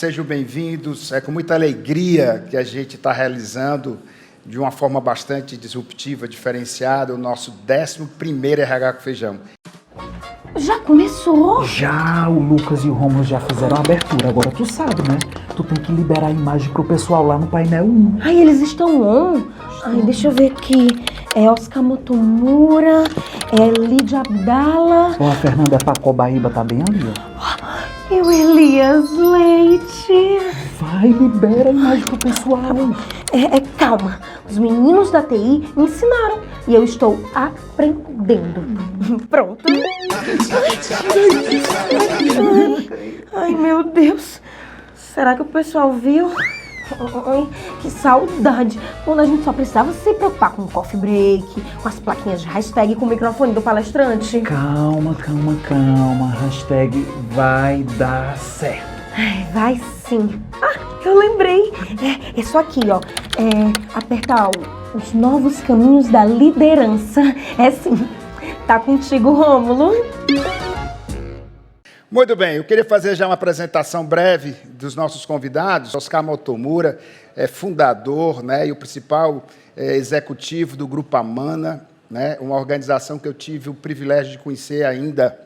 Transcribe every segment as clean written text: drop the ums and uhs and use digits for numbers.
sejam bem-vindos. É com muita alegria que a gente está realizando, de uma forma bastante disruptiva, diferenciada, o nosso 11º RH com Feijão. Já começou? Já, o Lucas e o Romulo já fizeram a abertura, agora tu sabe, né? Tu tem que liberar a imagem pro pessoal lá no painel 1. Ai, eles estão on? Ai, deixa eu ver aqui. É Oscar Motomura, é Lídia Abdala. Ó, a Fernanda Pacobaíba tá bem ali, ó. E o Elias Leite. Vai, libera a imagem pro pessoal. Calma. Os meninos da TI me ensinaram e eu estou aprendendo. Pronto. Ai, meu Deus. Será que o pessoal viu? Ai, que saudade. Quando a gente só precisava se preocupar com o coffee break, com as plaquinhas de hashtag, com o microfone do palestrante. Calma. Hashtag vai dar certo. Ai, vai sim. Ah, eu lembrei. É só aqui, ó. Apertar os novos caminhos da liderança. É sim. Tá contigo, Rômulo. Muito bem, eu queria fazer já uma apresentação breve dos nossos convidados. Oscar Motomura é fundador, né, e o principal executivo do Grupo Amana, né, uma organização que eu tive o privilégio de conhecer ainda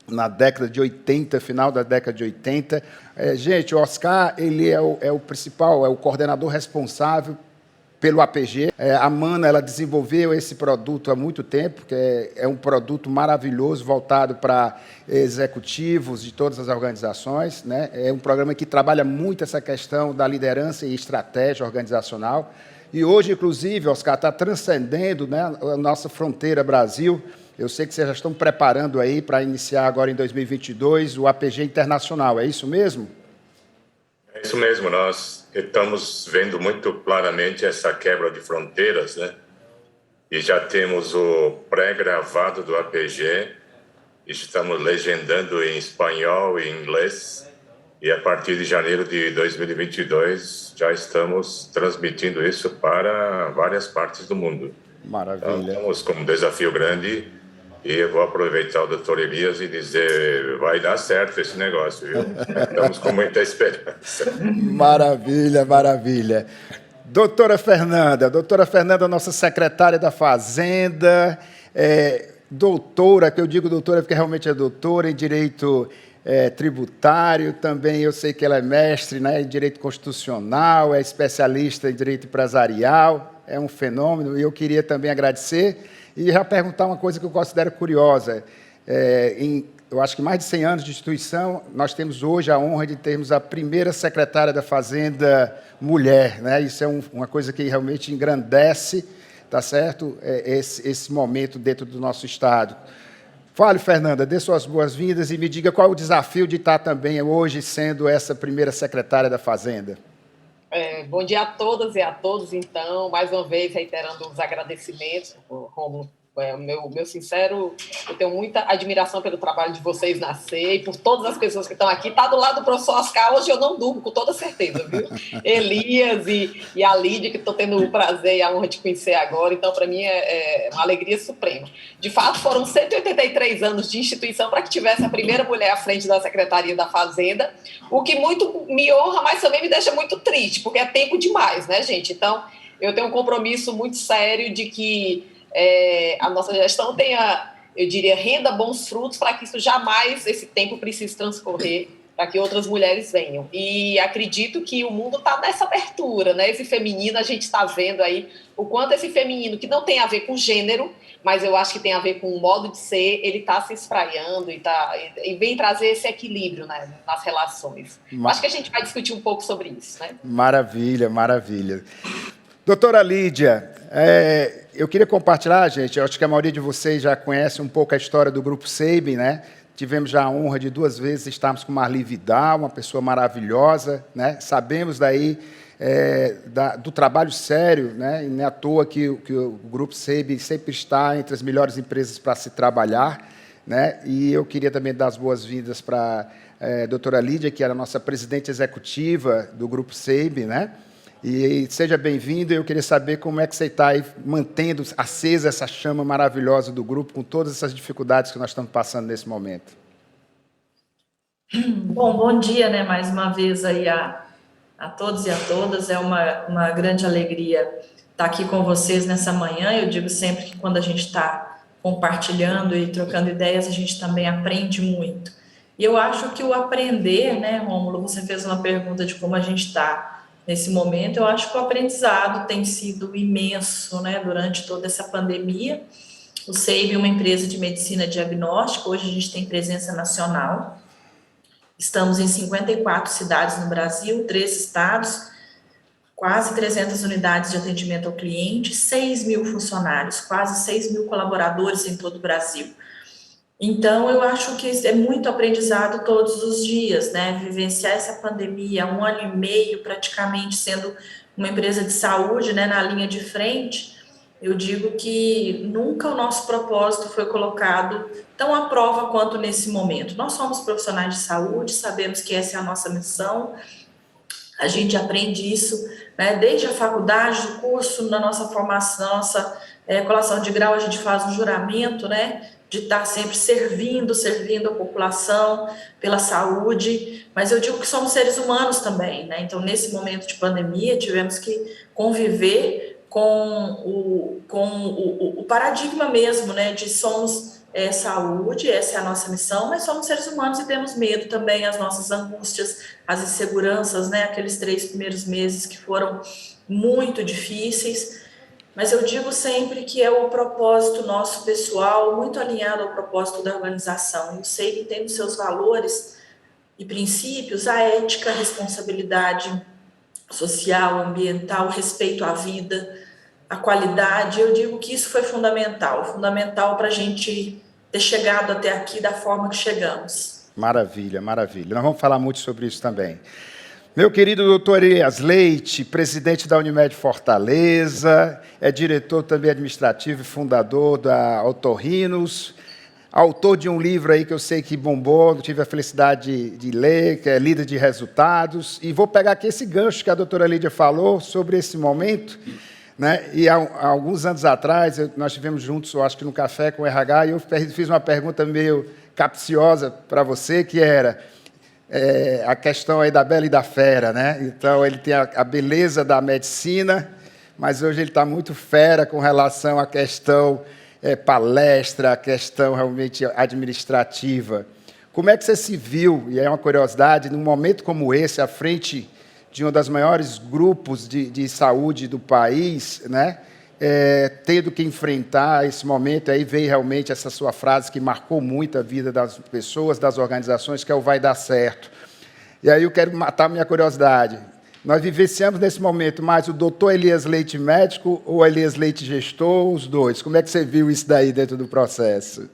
na década de 80, final da década de 80. Gente, o Oscar, ele é o principal, é o coordenador responsável pelo APG. A Amana, ela desenvolveu esse produto há muito tempo, que é um produto maravilhoso, voltado para executivos de todas as organizações, né? É um programa que trabalha muito essa questão da liderança e estratégia organizacional. E hoje, inclusive, Oscar, está transcendendo, né, a nossa fronteira Brasil. Eu sei que vocês já estão preparando aí para iniciar agora em 2022 o APG Internacional, é isso mesmo? É isso mesmo, nós estamos vendo muito claramente essa quebra de fronteiras, né? E já temos o pré-gravado do APG, estamos legendando em espanhol e inglês, e a partir de janeiro de 2022 já estamos transmitindo isso para várias partes do mundo. Maravilha. Então, estamos com um desafio grande. E eu vou aproveitar o doutor Elias e dizer, vai dar certo esse negócio, viu? Estamos com muita esperança. Maravilha. Doutora Fernanda, nossa secretária da Fazenda, doutora, que eu digo doutora porque realmente é doutora em Direito Tributário, também eu sei que ela é mestre, né, em Direito Constitucional, é especialista em Direito Empresarial, é um fenômeno, e eu queria também agradecer. E já perguntar uma coisa que eu considero curiosa. Eu acho que mais de 100 anos de instituição, nós temos hoje a honra de termos a primeira secretária da Fazenda mulher, né? Isso é uma coisa que realmente engrandece, tá certo? Esse momento dentro do nosso Estado. Fale, Fernanda, dê suas boas-vindas e me diga qual é o desafio de estar também hoje sendo essa primeira secretária da Fazenda. Bom dia a todas e a todos, então, mais uma vez reiterando os agradecimentos, Rômulo, meu sincero, eu tenho muita admiração pelo trabalho de vocês na CEI, e por todas as pessoas que estão aqui. Está do lado do professor Oscar, hoje eu não durmo, com toda certeza, viu? Elias e a Lídia, que estou tendo o prazer e a honra de conhecer agora, então, para mim, é uma alegria suprema. De fato, foram 183 anos de instituição para que tivesse a primeira mulher à frente da Secretaria da Fazenda, o que muito me honra, mas também me deixa muito triste, porque é tempo demais, né, gente? Então, eu tenho um compromisso muito sério de que a nossa gestão tenha, eu diria, renda bons frutos para que isso jamais, esse tempo precise transcorrer, para que outras mulheres venham. E acredito que o mundo está nessa abertura, né? Esse feminino, a gente está vendo aí o quanto esse feminino, que não tem a ver com gênero, mas eu acho que tem a ver com o modo de ser, ele está se espraiando e vem trazer esse equilíbrio, né, nas relações. Acho que a gente vai discutir um pouco sobre isso, né? Maravilha. Doutora Lídia, eu queria compartilhar, gente, eu acho que a maioria de vocês já conhece um pouco a história do Grupo SEIB, né? Tivemos já a honra de 2 vezes estarmos com Marli Vidal, uma pessoa maravilhosa, né? Sabemos daí do trabalho sério, né? E não é à toa que o Grupo SEIB sempre está entre as melhores empresas para se trabalhar, né? E eu queria também dar as boas-vindas para a doutora Lídia, que era a nossa presidente executiva do Grupo SEIB, né? E seja bem-vindo. Eu queria saber como é que você está aí mantendo acesa essa chama maravilhosa do grupo, com todas essas dificuldades que nós estamos passando nesse momento. Bom, bom dia, né? Mais uma vez aí a todos e a todas. É uma grande alegria estar aqui com vocês nessa manhã. Eu digo sempre que quando a gente está compartilhando e trocando ideias, a gente também aprende muito. E eu acho que o aprender, né, Rômulo, você fez uma pergunta de como a gente está nesse momento. Eu acho que o aprendizado tem sido imenso, né, durante toda essa pandemia. O SEIB é uma empresa de medicina diagnóstica. Hoje a gente tem presença nacional. Estamos em 54 cidades no Brasil, 3 estados, quase 300 unidades de atendimento ao cliente, 6 mil funcionários, quase 6 mil colaboradores em todo o Brasil. Então, eu acho que é muito aprendizado todos os dias, né? Vivenciar essa pandemia, 1 ano e meio praticamente sendo uma empresa de saúde, né, na linha de frente. Eu digo que nunca o nosso propósito foi colocado tão à prova quanto nesse momento. Nós somos profissionais de saúde, sabemos que essa é a nossa missão, a gente aprende isso, né, desde a faculdade, do curso, na nossa formação, nossa colação de grau, a gente faz um juramento, né, de estar sempre servindo a população pela saúde, mas eu digo que somos seres humanos também, né, então nesse momento de pandemia tivemos que conviver com o paradigma mesmo, né, de somos saúde, essa é a nossa missão, mas somos seres humanos e temos medo também, as nossas angústias, as inseguranças, né, aqueles 3 primeiros meses que foram muito difíceis, mas eu digo sempre que é o propósito nosso pessoal, muito alinhado ao propósito da organização. Eu sei que tem nos seus valores e princípios a ética, a responsabilidade social, ambiental, respeito à vida, a qualidade. Eu digo que isso foi fundamental para a gente ter chegado até aqui da forma que chegamos. Maravilha, maravilha. Nós vamos falar muito sobre isso também. Meu querido doutor Elias Leite, presidente da Unimed Fortaleza, é diretor também administrativo e fundador da Otorrinos, autor de um livro aí que eu sei que bombou, tive a felicidade de ler, que é Líder de Resultados, e vou pegar aqui esse gancho que a doutora Lídia falou sobre esse momento, né? E há alguns anos atrás, nós estivemos juntos, eu acho que no café com o RH, e eu fiz uma pergunta meio capciosa para você, que era a questão aí da Bela e da Fera, né? Então, ele tem a beleza da medicina, mas hoje ele está muito fera com relação à questão palestra, a questão realmente administrativa. Como é que você se viu, e é uma curiosidade, num momento como esse, à frente de um dos maiores grupos de saúde do país, né, tendo que enfrentar esse momento, aí veio realmente essa sua frase que marcou muito a vida das pessoas, das organizações, que é o vai dar certo. E aí eu quero matar minha curiosidade. Nós vivenciamos nesse momento mais o doutor Elias Leite médico ou Elias Leite gestor, os dois? Como é que você viu isso daí dentro do processo?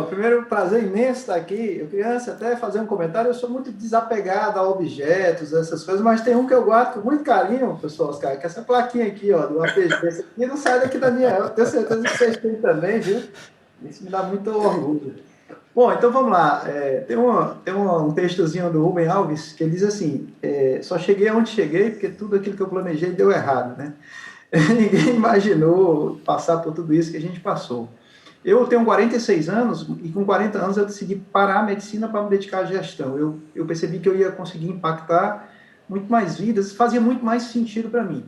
Primeiro, prazer imenso estar aqui. Eu queria até fazer um comentário. Eu sou muito desapegado a objetos, essas coisas, mas tem um que eu guardo com muito carinho, pessoal, Oscar, que é essa plaquinha aqui, ó, do APG. Essa aqui não sai daqui da minha. Eu tenho certeza que vocês têm também, viu? Isso me dá muito orgulho. Bom, então vamos lá. Tem um textozinho do Rubem Alves que ele diz assim: só cheguei aonde cheguei porque tudo aquilo que eu planejei deu errado, né? Ninguém imaginou passar por tudo isso que a gente passou. Eu tenho 46 anos e com 40 anos eu decidi parar a medicina para me dedicar à gestão. Eu percebi que eu ia conseguir impactar muito mais vidas, fazia muito mais sentido para mim.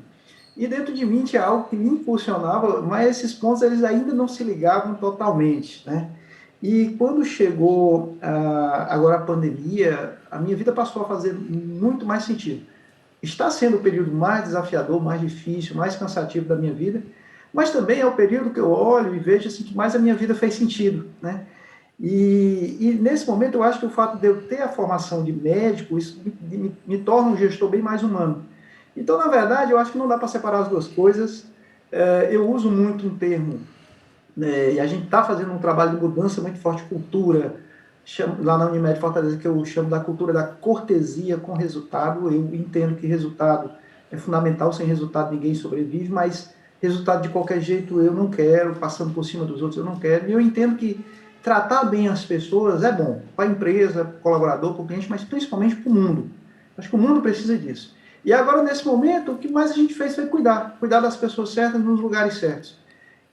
E dentro de mim tinha algo que me impulsionava, mas esses pontos eles ainda não se ligavam totalmente, né? E quando chegou agora a pandemia, a minha vida passou a fazer muito mais sentido. Está sendo o período mais desafiador, mais difícil, mais cansativo da minha vida, mas também é o período que eu olho e vejo assim, que mais a minha vida fez sentido, né? E nesse momento eu acho que o fato de eu ter a formação de médico, isso me torna um gestor bem mais humano. Então, na verdade, eu acho que não dá para separar as duas coisas. Eu uso muito um termo, e a gente está fazendo um trabalho de mudança muito forte de cultura, lá na Unimed Fortaleza, que eu chamo da cultura da cortesia com resultado. Eu entendo que resultado é fundamental, sem resultado ninguém sobrevive, mas resultado de qualquer jeito eu não quero, passando por cima dos outros eu não quero. E eu entendo que tratar bem as pessoas é bom, para a empresa, para o colaborador, para o cliente, mas principalmente para o mundo. Acho que o mundo precisa disso. E agora, nesse momento, o que mais a gente fez foi cuidar das pessoas certas nos lugares certos.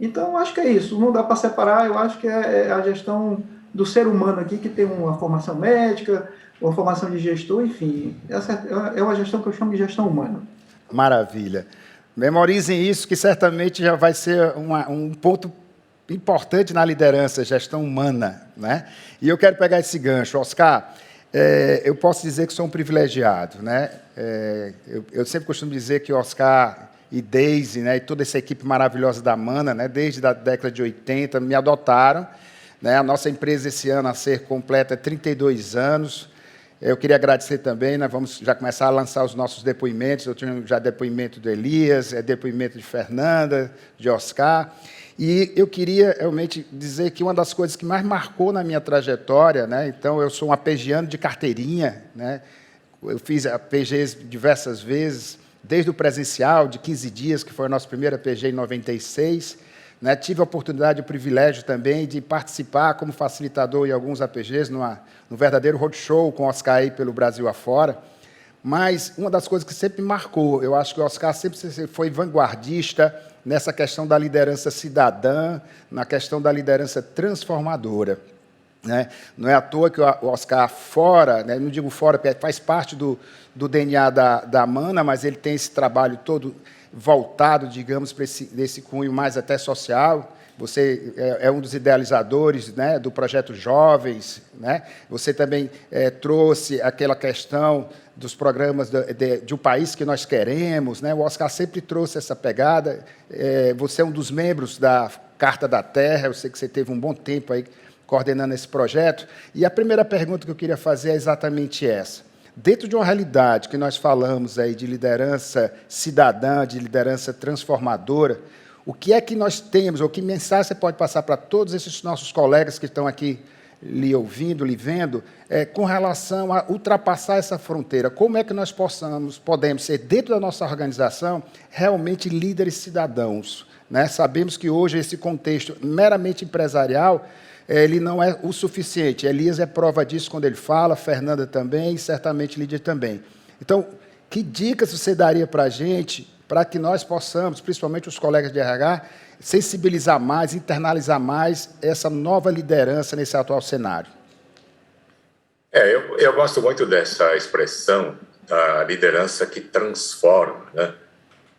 Então, acho que é isso, não dá para separar. Eu acho que a gestão do ser humano aqui que tem uma formação médica, uma formação de gestor, enfim. Essa é uma gestão que eu chamo de gestão humana. Maravilha. Memorizem isso, que certamente já vai ser um ponto importante na liderança, gestão humana, né? E eu quero pegar esse gancho. Oscar, eu posso dizer que sou um privilegiado, né? Eu sempre costumo dizer que Oscar e Deise, né, e toda essa equipe maravilhosa da Mana, né, desde a década de 80, me adotaram, né? A nossa empresa esse ano a ser completa 32 anos. Eu queria agradecer também, nós vamos já começar a lançar os nossos depoimentos. Eu tenho já depoimento do Elias, depoimento de Fernanda, de Oscar. E eu queria realmente dizer que uma das coisas que mais marcou na minha trajetória, né, então eu sou um APGiano de carteirinha, né, eu fiz APGs diversas vezes, desde o presencial, de 15 dias, que foi o nosso primeiro APG em 96, né, tive a oportunidade e o privilégio também de participar como facilitador em alguns APGs, num verdadeiro roadshow com o Oscar aí pelo Brasil afora. Mas uma das coisas que sempre me marcou, eu acho que o Oscar sempre foi vanguardista nessa questão da liderança cidadã, na questão da liderança transformadora, né? Não é à toa que o Oscar fora, né, não digo fora, porque faz parte do DNA da Mana, mas ele tem esse trabalho todo voltado, digamos, para esse cunho mais até social. Você é um dos idealizadores, né, do projeto Jovens, né? Você também trouxe aquela questão dos programas de um país que nós queremos, né? O Oscar sempre trouxe essa pegada. Você é um dos membros da Carta da Terra, eu sei que você teve um bom tempo aí coordenando esse projeto. E a primeira pergunta que eu queria fazer é exatamente essa. Dentro de uma realidade que nós falamos aí de liderança cidadã, de liderança transformadora, o que é que nós temos, ou que mensagem você pode passar para todos esses nossos colegas que estão aqui lhe ouvindo, lhe vendo, com relação a ultrapassar essa fronteira? Como é que nós podemos ser, dentro da nossa organização, realmente líderes cidadãos, né? Sabemos que hoje esse contexto meramente empresarial, ele não é o suficiente. Elias é prova disso quando ele fala, Fernanda também, e certamente Lídia também. Então, que dicas você daria para a gente, para que nós possamos, principalmente os colegas de RH, sensibilizar mais, internalizar mais essa nova liderança nesse atual cenário? Eu gosto muito dessa expressão da liderança que transforma, né?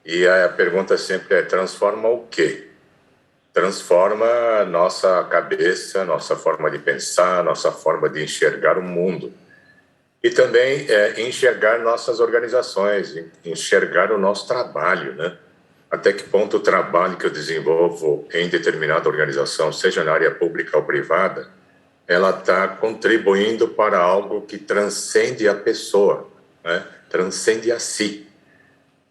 E a pergunta sempre é: transforma o quê? Transforma nossa cabeça, nossa forma de pensar, nossa forma de enxergar o mundo. E também enxergar nossas organizações, enxergar o nosso trabalho, né? Até que ponto o trabalho que eu desenvolvo em determinada organização, seja na área pública ou privada, ela está contribuindo para algo que transcende a pessoa, né? Transcende a si.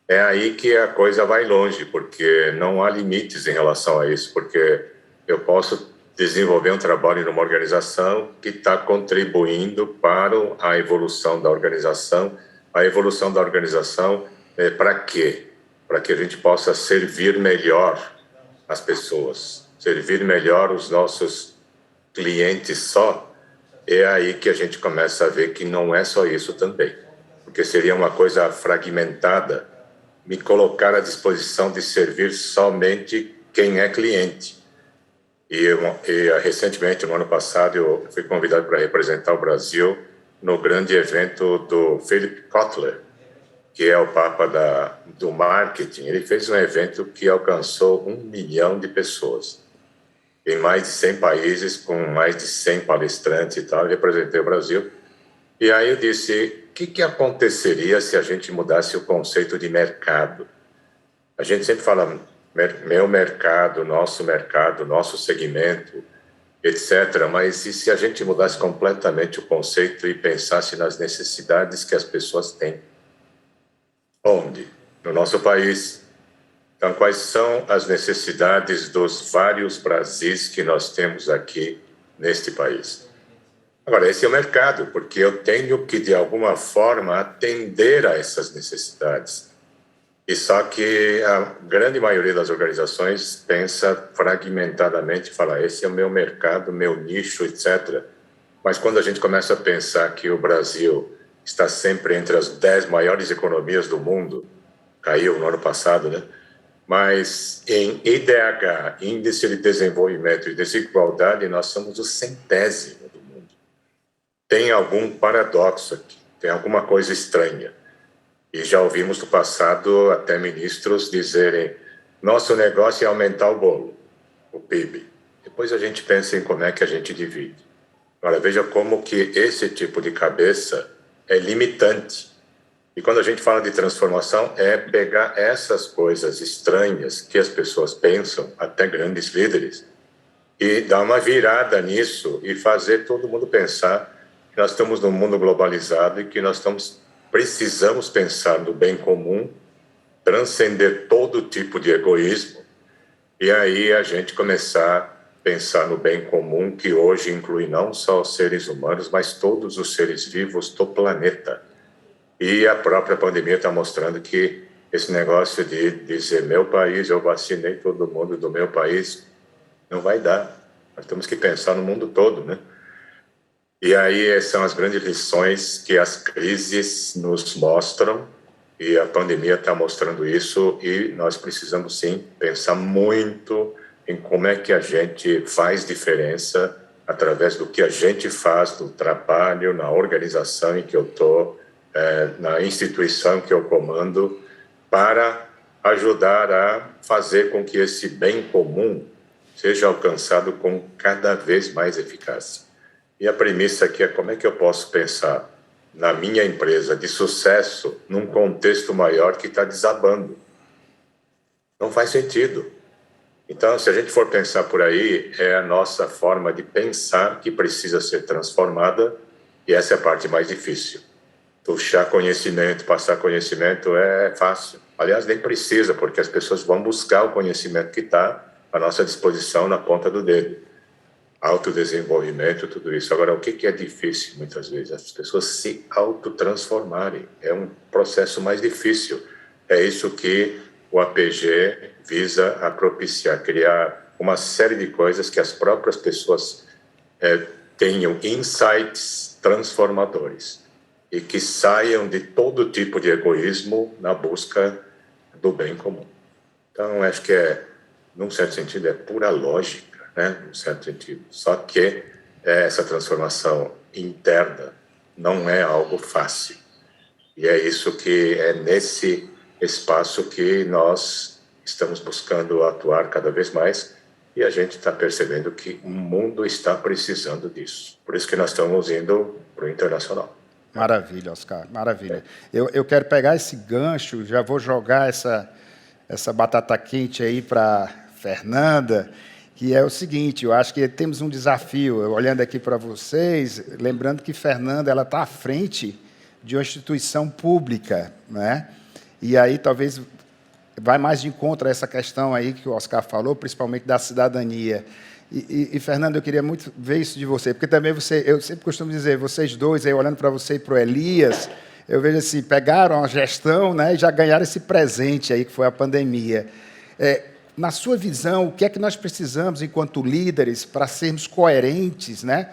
É aí que a coisa vai longe, porque não há limites em relação a isso, porque eu posso desenvolver um trabalho numa organização que está contribuindo para a evolução da organização. A evolução da organização é para quê? Para que a gente possa servir melhor as pessoas, servir melhor os nossos clientes só. É aí que a gente começa a ver que não é só isso também, porque seria uma coisa fragmentada me colocar à disposição de servir somente quem é cliente. E recentemente, no ano passado, eu fui convidado para representar o Brasil no grande evento do Philip Kotler, que é o papa do marketing. Ele fez um evento que alcançou 1 milhão de pessoas, em mais de 100 países, com mais de 100 palestrantes e tal. Eu representei o Brasil. E aí eu disse: o que aconteceria se a gente mudasse o conceito de mercado? A gente sempre fala meu mercado, nosso segmento, etc. Mas e se a gente mudasse completamente o conceito e pensasse nas necessidades que as pessoas têm? Onde? No nosso país. Então, quais são as necessidades dos vários Brasis que nós temos aqui neste país? Agora, esse é o mercado, porque eu tenho que, de alguma forma, atender a essas necessidades. E só que a grande maioria das organizações pensa fragmentadamente, fala: esse é o meu mercado, meu nicho, etc. Mas quando a gente começa a pensar que o Brasil está sempre entre as 10 maiores economias do mundo, caiu no ano passado, né? mas em IDH, Índice de Desenvolvimento e Desigualdade, nós somos o 100º do mundo. Tem algum paradoxo aqui, tem alguma coisa estranha. E já ouvimos no passado até ministros dizerem: nosso negócio é aumentar o bolo, o PIB. Depois a gente pensa em como é que a gente divide. Agora, veja como que esse tipo de cabeça é limitante. E quando a gente fala de transformação, é pegar essas coisas estranhas que as pessoas pensam, até grandes líderes, e dar uma virada nisso e fazer todo mundo pensar que nós estamos num mundo globalizado e que nós precisamos pensar no bem comum, transcender todo tipo de egoísmo, e aí a gente começar a pensar no bem comum, que hoje inclui não só os seres humanos, mas todos os seres vivos do planeta. E a própria pandemia está mostrando que esse negócio de dizer meu país, eu vacinei todo mundo do meu país, não vai dar. Nós temos que pensar no mundo todo, né? E aí são as grandes lições que as crises nos mostram, e a pandemia está mostrando isso, e nós precisamos sim pensar muito em como é que a gente faz diferença através do que a gente faz, do trabalho, na organização em que eu estou, na instituição que eu comando, para ajudar a fazer com que esse bem comum seja alcançado com cada vez mais eficácia. E a premissa aqui é como é que eu posso pensar na minha empresa de sucesso num contexto maior que está desabando. Não faz sentido. Então, se a gente for pensar por aí, é a nossa forma de pensar que precisa ser transformada, e essa é a parte mais difícil. Puxar conhecimento, passar conhecimento é fácil. Aliás, nem precisa, porque as pessoas vão buscar o conhecimento que está à nossa disposição na ponta do dedo. Autodesenvolvimento, tudo isso. Agora, o que é difícil, muitas vezes? As pessoas se autotransformarem. É um processo mais difícil. É isso que o APG visa a propiciar, criar uma série de coisas que as próprias pessoas tenham insights transformadores e que saiam de todo tipo de egoísmo na busca do bem comum. Então, acho que num certo sentido, é pura lógica, né? Num certo sentido. Só que essa transformação interna não é algo fácil. E é isso que é nesse espaço que nós estamos buscando atuar cada vez mais, e a gente está percebendo que o mundo está precisando disso. Por isso que nós estamos indo para o internacional. Maravilha, Oscar, maravilha. Eu quero pegar esse gancho, já vou jogar essa batata quente aí para Fernanda, que é o seguinte: eu acho que temos um desafio, olhando aqui para vocês, lembrando que Fernanda ela está à frente de uma instituição pública, né? E aí talvez vai mais de encontro a essa questão aí que o Oscar falou, principalmente da cidadania. E Fernando, eu queria muito ver isso de você, porque também eu sempre costumo dizer, vocês dois, aí olhando para você e para o Elias, eu vejo assim, pegaram a gestão, né, e já ganharam esse presente aí que foi a pandemia. Na sua visão, o que é que nós precisamos, enquanto líderes, para sermos coerentes, né,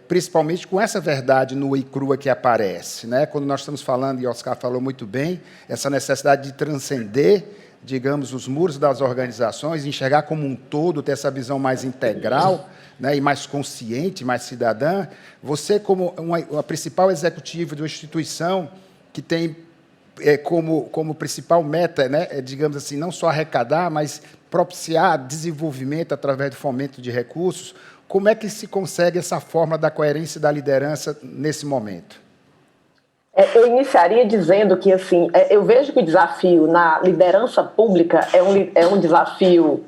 principalmente com essa verdade nua e crua que aparece, né? Quando nós estamos falando, e Oscar falou muito bem, essa necessidade de transcender, digamos, os muros das organizações, enxergar como um todo, ter essa visão mais integral, né, e mais consciente, mais cidadã. Você, como a principal executiva de uma instituição que tem como principal meta, né, digamos assim, não só arrecadar, mas propiciar desenvolvimento através do fomento de recursos, como é que se consegue essa forma da coerência da liderança nesse momento? Eu iniciaria dizendo que, assim, eu vejo que o desafio na liderança pública é um desafio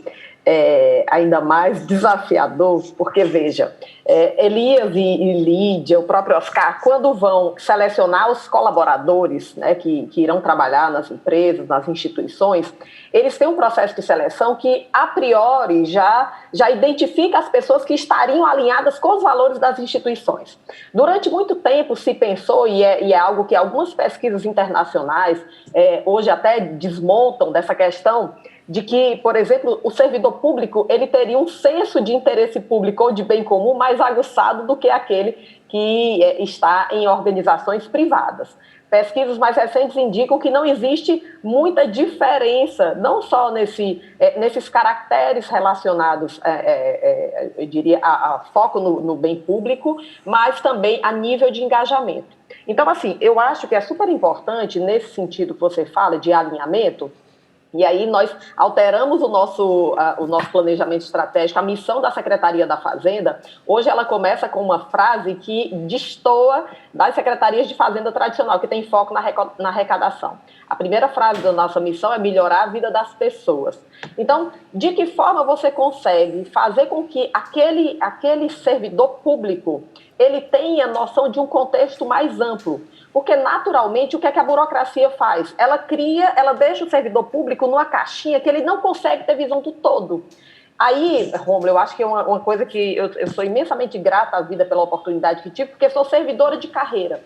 ainda mais desafiador, porque, veja, Elias e Lídia, o próprio Oscar, quando vão selecionar os colaboradores, né, que irão trabalhar nas empresas, nas instituições, eles têm um processo de seleção que, a priori, já identifica as pessoas que estariam alinhadas com os valores das instituições. Durante muito tempo se pensou, e é algo que algumas pesquisas internacionais hoje até desmontam dessa questão, de que, por exemplo, o servidor público ele teria um senso de interesse público ou de bem comum mais aguçado do que aquele que está em organizações privadas. Pesquisas mais recentes indicam que não existe muita diferença, não só nesses caracteres relacionados, eu diria, a foco no bem público, mas também a nível de engajamento. Então, assim, eu acho que é super importante, nesse sentido que você fala, de alinhamento. E aí nós alteramos o nosso planejamento estratégico, a missão da Secretaria da Fazenda. Hoje ela começa com uma frase que destoa das secretarias de Fazenda tradicional, que tem foco na arrecadação. A primeira frase da nossa missão é melhorar a vida das pessoas. Então, de que forma você consegue fazer com que aquele servidor público ele tenha noção de um contexto mais amplo? Porque, naturalmente, o que é que a burocracia faz? Ela deixa o servidor público numa caixinha que ele não consegue ter visão do todo. Aí, Rômulo, eu acho que é uma coisa que eu sou imensamente grata à vida pela oportunidade que tive, porque sou servidora de carreira.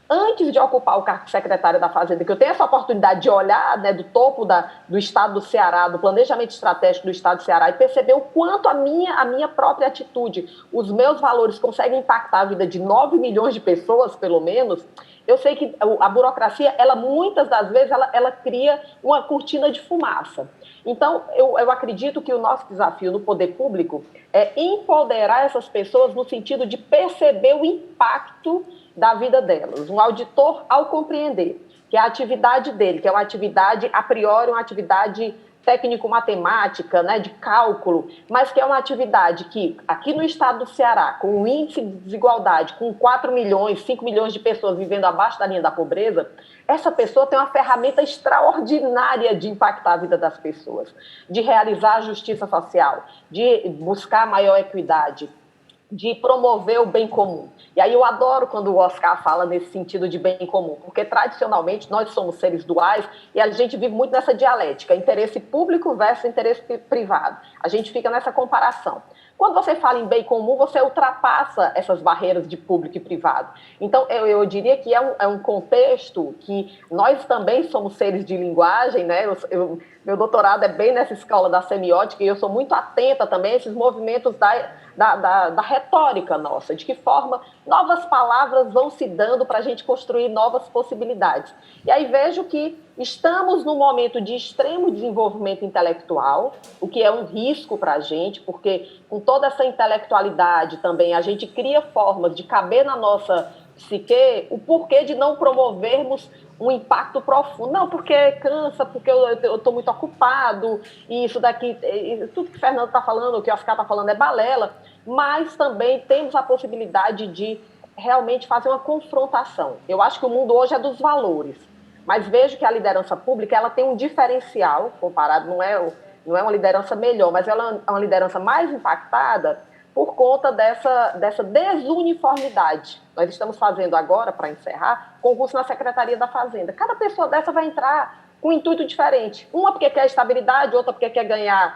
Antes de ocupar o cargo de secretária da Fazenda, que eu tenho essa oportunidade de olhar, né, do topo do estado do Ceará, do planejamento estratégico do estado do Ceará, e perceber o quanto a minha própria atitude, os meus valores conseguem impactar a vida de 9 milhões de pessoas, pelo menos. Eu sei que a burocracia, muitas das vezes, ela cria uma cortina de fumaça. Então, eu acredito que o nosso desafio no poder público é empoderar essas pessoas no sentido de perceber o impacto da vida delas. Um auditor, ao compreender que a atividade dele, que é uma atividade, a priori, uma atividade técnico-matemática, né, de cálculo, mas que é uma atividade que, aqui no estado do Ceará, com o índice de desigualdade, com 4 milhões, 5 milhões de pessoas vivendo abaixo da linha da pobreza, essa pessoa tem uma ferramenta extraordinária de impactar a vida das pessoas, de realizar a justiça social, de buscar maior equidade, de promover o bem comum. E aí eu adoro quando o Oscar fala nesse sentido de bem comum, porque tradicionalmente nós somos seres duais e a gente vive muito nessa dialética, interesse público versus interesse privado. A gente fica nessa comparação. Quando você fala em bem comum, você ultrapassa essas barreiras de público e privado. Então, eu diria que é um contexto que nós também somos seres de linguagem, né? Meu doutorado é bem nessa escola da semiótica e eu sou muito atenta também a esses movimentos da retórica nossa, de que forma novas palavras vão se dando para a gente construir novas possibilidades. E aí vejo que estamos num momento de extremo desenvolvimento intelectual, o que é um risco para a gente, porque com toda essa intelectualidade também a gente cria formas de caber na nossa psique o porquê de não promovermos um impacto profundo. Não, porque cansa, porque eu estou muito ocupado, e isso daqui, tudo que o Fernando está falando, o que o Oscar está falando é balela, mas também temos a possibilidade de realmente fazer uma confrontação. Eu acho que o mundo hoje é dos valores, mas vejo que a liderança pública ela tem um diferencial, comparado, não é uma liderança melhor, mas ela é uma liderança mais impactada por conta dessa desuniformidade. Nós estamos fazendo agora, para encerrar, concurso na Secretaria da Fazenda. Cada pessoa dessa vai entrar com um intuito diferente. Uma porque quer estabilidade, outra porque quer ganhar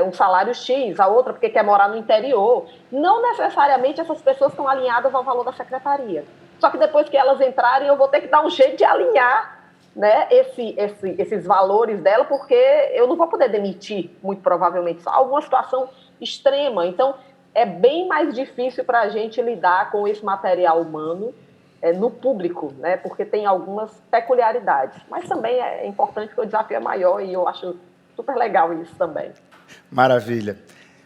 um salário X, a outra porque quer morar no interior. Não necessariamente essas pessoas estão alinhadas ao valor da secretaria. Só que depois que elas entrarem, eu vou ter que dar um jeito de alinhar, né, esses valores dela, porque eu não vou poder demitir, muito provavelmente, só alguma situação extrema. Então, é bem mais difícil para a gente lidar com esse material humano no público, né, porque tem algumas peculiaridades. Mas também é importante porque o desafio é maior e eu acho super legal isso também. Maravilha.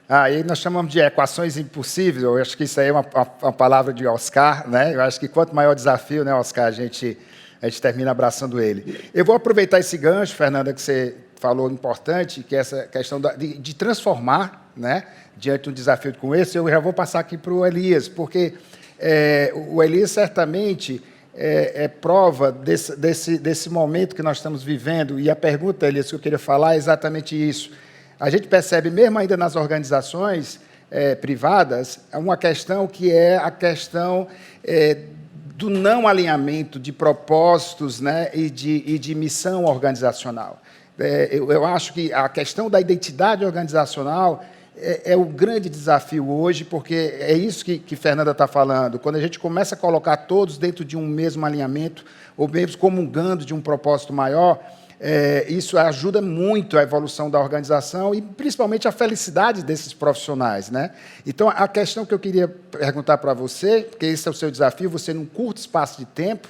Aí nós chamamos de equações impossíveis, eu acho que isso aí é uma palavra de Oscar, né? Eu acho que quanto maior o desafio, né, Oscar, a gente termina abraçando ele. Eu vou aproveitar esse gancho, Fernanda, que você falou importante, que é essa questão de transformar, né, diante de um desafio como esse. Eu já vou passar aqui para o Elias, porque o Elias certamente é prova desse momento que nós estamos vivendo, e a pergunta, Elias, que eu queria falar é exatamente isso. A gente percebe, mesmo ainda nas organizações privadas, uma questão que é a questão do não alinhamento de propósitos, né, e de missão organizacional. Eu acho que a questão da identidade organizacional é o grande desafio hoje, porque é isso que Fernanda está falando. Quando a gente começa a colocar todos dentro de um mesmo alinhamento, ou mesmo comungando de um propósito maior, isso ajuda muito a evolução da organização e, principalmente, a felicidade desses profissionais, né? Então, a questão que eu queria perguntar para você, porque esse é o seu desafio, você, num curto espaço de tempo,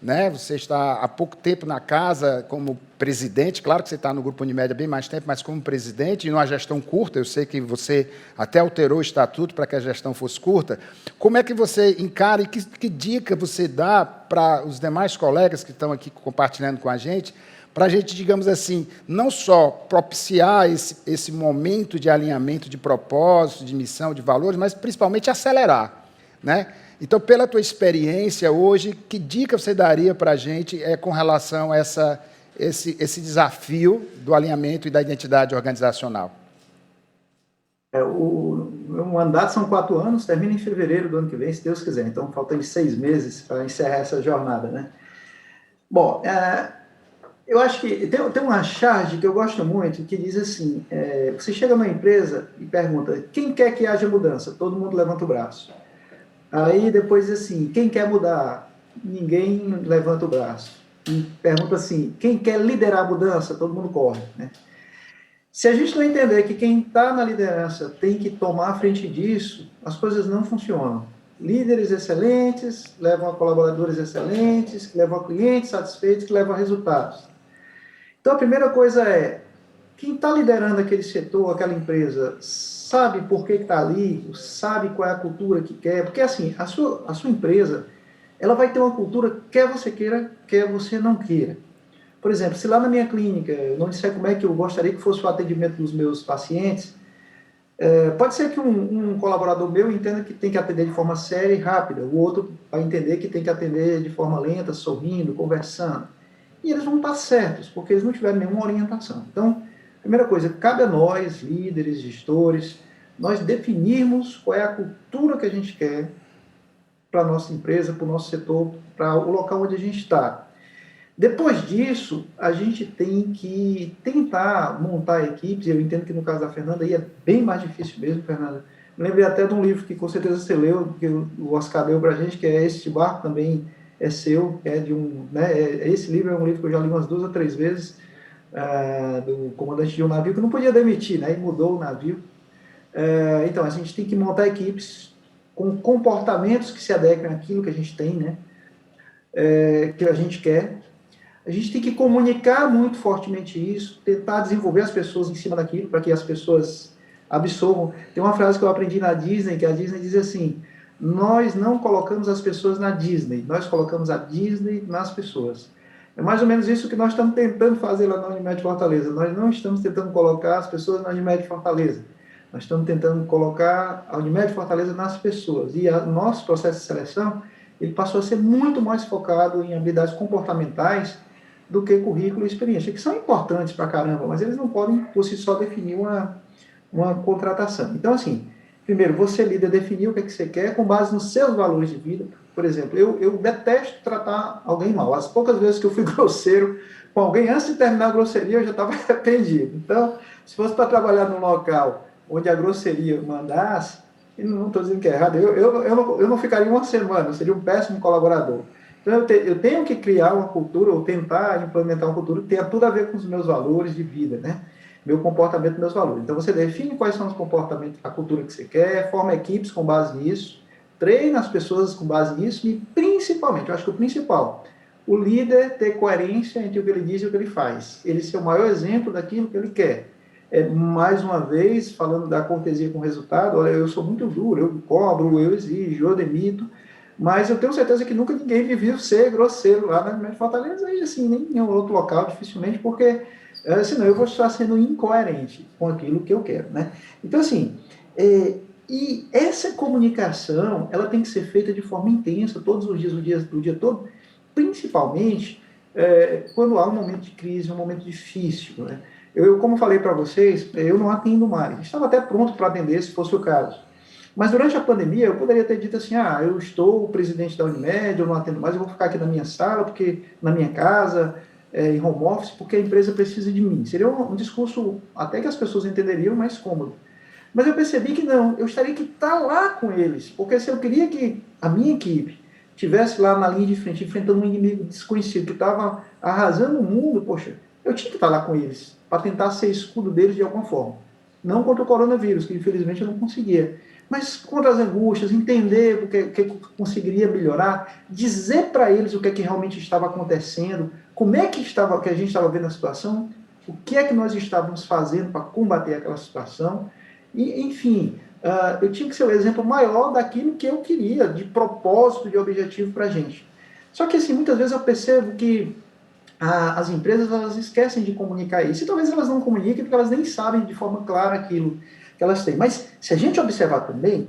né? Você está há pouco tempo na casa como presidente, claro que você está no Grupo Unimed há bem mais tempo, mas como presidente, e numa gestão curta, eu sei que você até alterou o estatuto para que a gestão fosse curta. Como é que você encara e que dica você dá para os demais colegas que estão aqui compartilhando com a gente, para a gente, digamos assim, não só propiciar esse momento de alinhamento de propósito, de missão, de valores, mas principalmente acelerar, né? Então, pela tua experiência hoje, que dica você daria para a gente com relação a esse desafio do alinhamento e da identidade organizacional? O meu mandato são 4 anos, termina em fevereiro do ano que vem, se Deus quiser. Então, faltam 6 meses para encerrar essa jornada, né? Bom, eu acho que tem uma charge que eu gosto muito, que diz assim, você chega numa empresa e pergunta, quem quer que haja mudança? Todo mundo levanta o braço. Aí depois diz assim, quem quer mudar? Ninguém levanta o braço. E pergunta assim, quem quer liderar a mudança? Todo mundo corre, né? Se a gente não entender que quem está na liderança tem que tomar a frente disso, as coisas não funcionam. Líderes excelentes levam a colaboradores excelentes, que levam a clientes satisfeitos, que levam a resultados. Então, a primeira coisa é, quem está liderando aquele setor, aquela empresa, sabe por que está ali, sabe qual é a cultura que quer, porque assim, a sua empresa, ela vai ter uma cultura, quer você queira, quer você não queira. Por exemplo, se lá na minha clínica eu não disser como é que eu gostaria que fosse o atendimento dos meus pacientes, pode ser que um colaborador meu entenda que tem que atender de forma séria e rápida, o outro vai entender que tem que atender de forma lenta, sorrindo, conversando. E eles vão estar certos, porque eles não tiveram nenhuma orientação. Então, primeira coisa, cabe a nós, líderes, gestores, nós definirmos qual é a cultura que a gente quer para a nossa empresa, para o nosso setor, para o local onde a gente está. Depois disso, a gente tem que tentar montar equipes, eu entendo que no caso da Fernanda aí é bem mais difícil mesmo, Fernanda. Me lembrei até de um livro que com certeza você leu, que o Oscar deu para a gente, que é Este Barco Também é Seu, esse livro é um livro que eu já li umas 2 ou 3 vezes, do comandante de um navio que não podia demitir, né, e mudou o navio. Então, a gente tem que montar equipes com comportamentos que se adequem àquilo que a gente tem, né, que a gente quer. A gente tem que comunicar muito fortemente isso, tentar desenvolver as pessoas em cima daquilo, para que as pessoas absorvam. Tem uma frase que eu aprendi na Disney, que a Disney diz assim, nós não colocamos as pessoas na Disney, nós colocamos a Disney nas pessoas. É mais ou menos isso que nós estamos tentando fazer lá na Unimed Fortaleza. Nós não estamos tentando colocar as pessoas na Unimed Fortaleza. Nós estamos tentando colocar a Unimed Fortaleza nas pessoas. E o nosso processo de seleção, ele passou a ser muito mais focado em habilidades comportamentais do que currículo e experiência, que são importantes pra caramba, mas eles não podem, por si só, definir uma contratação. Então, assim, primeiro, você líder definir o que você quer com base nos seus valores de vida. Por exemplo, eu detesto tratar alguém mal. As poucas vezes que eu fui grosseiro com alguém, antes de terminar a grosseria, eu já estava arrependido. Então, se fosse para trabalhar num local onde a grosseria mandasse, e não estou dizendo que é errado, eu não ficaria uma semana, eu seria um péssimo colaborador. Então, eu tenho que criar uma cultura, ou tentar implementar uma cultura que tenha tudo a ver com os meus valores de vida, né? Meu comportamento, meus valores. Então, você define quais são os comportamentos, a cultura que você quer, forma equipes com base nisso, treina as pessoas com base nisso e, principalmente, eu acho que o principal, o líder ter coerência entre o que ele diz e o que ele faz. Ele ser o maior exemplo daquilo que ele quer. Mais uma vez, falando da cortesia com resultado, olha, eu sou muito duro, eu cobro, eu exijo, eu demito, mas eu tenho certeza que nunca ninguém me viu ser grosseiro lá na Unimed Fortaleza, e assim, nem em outro local, dificilmente, porque senão eu vou estar sendo incoerente com aquilo que eu quero, né? Então, assim, e essa comunicação, ela tem que ser feita de forma intensa, todos os dias, o dia todo, principalmente quando há um momento de crise, um momento difícil, né? Eu, como falei para vocês, eu não atendo mais. Estava até pronto para atender, se fosse o caso. Mas durante a pandemia, eu poderia ter dito assim, eu estou o presidente da Unimed, eu não atendo mais, eu vou ficar aqui na minha sala, porque na minha casa, em home office, porque a empresa precisa de mim. Seria um discurso até que as pessoas entenderiam mais cômodo. Mas eu percebi que não, eu estaria que estar lá com eles, porque se eu queria que a minha equipe estivesse lá na linha de frente, enfrentando um inimigo desconhecido, que estava arrasando o mundo, poxa, eu tinha que estar lá com eles, para tentar ser escudo deles de alguma forma. Não contra o coronavírus, que infelizmente eu não conseguia, mas contra as angústias, entender o que eu conseguiria melhorar, dizer para eles o que é que realmente estava acontecendo, como é que a gente estava vendo a situação, o que é que nós estávamos fazendo para combater aquela situação, e, enfim, eu tinha que ser o exemplo maior daquilo que eu queria, de propósito, de objetivo para a gente. Só que, assim, muitas vezes eu percebo que as empresas, elas esquecem de comunicar isso, e talvez elas não comuniquem porque elas nem sabem de forma clara aquilo que elas têm. Mas, se a gente observar também,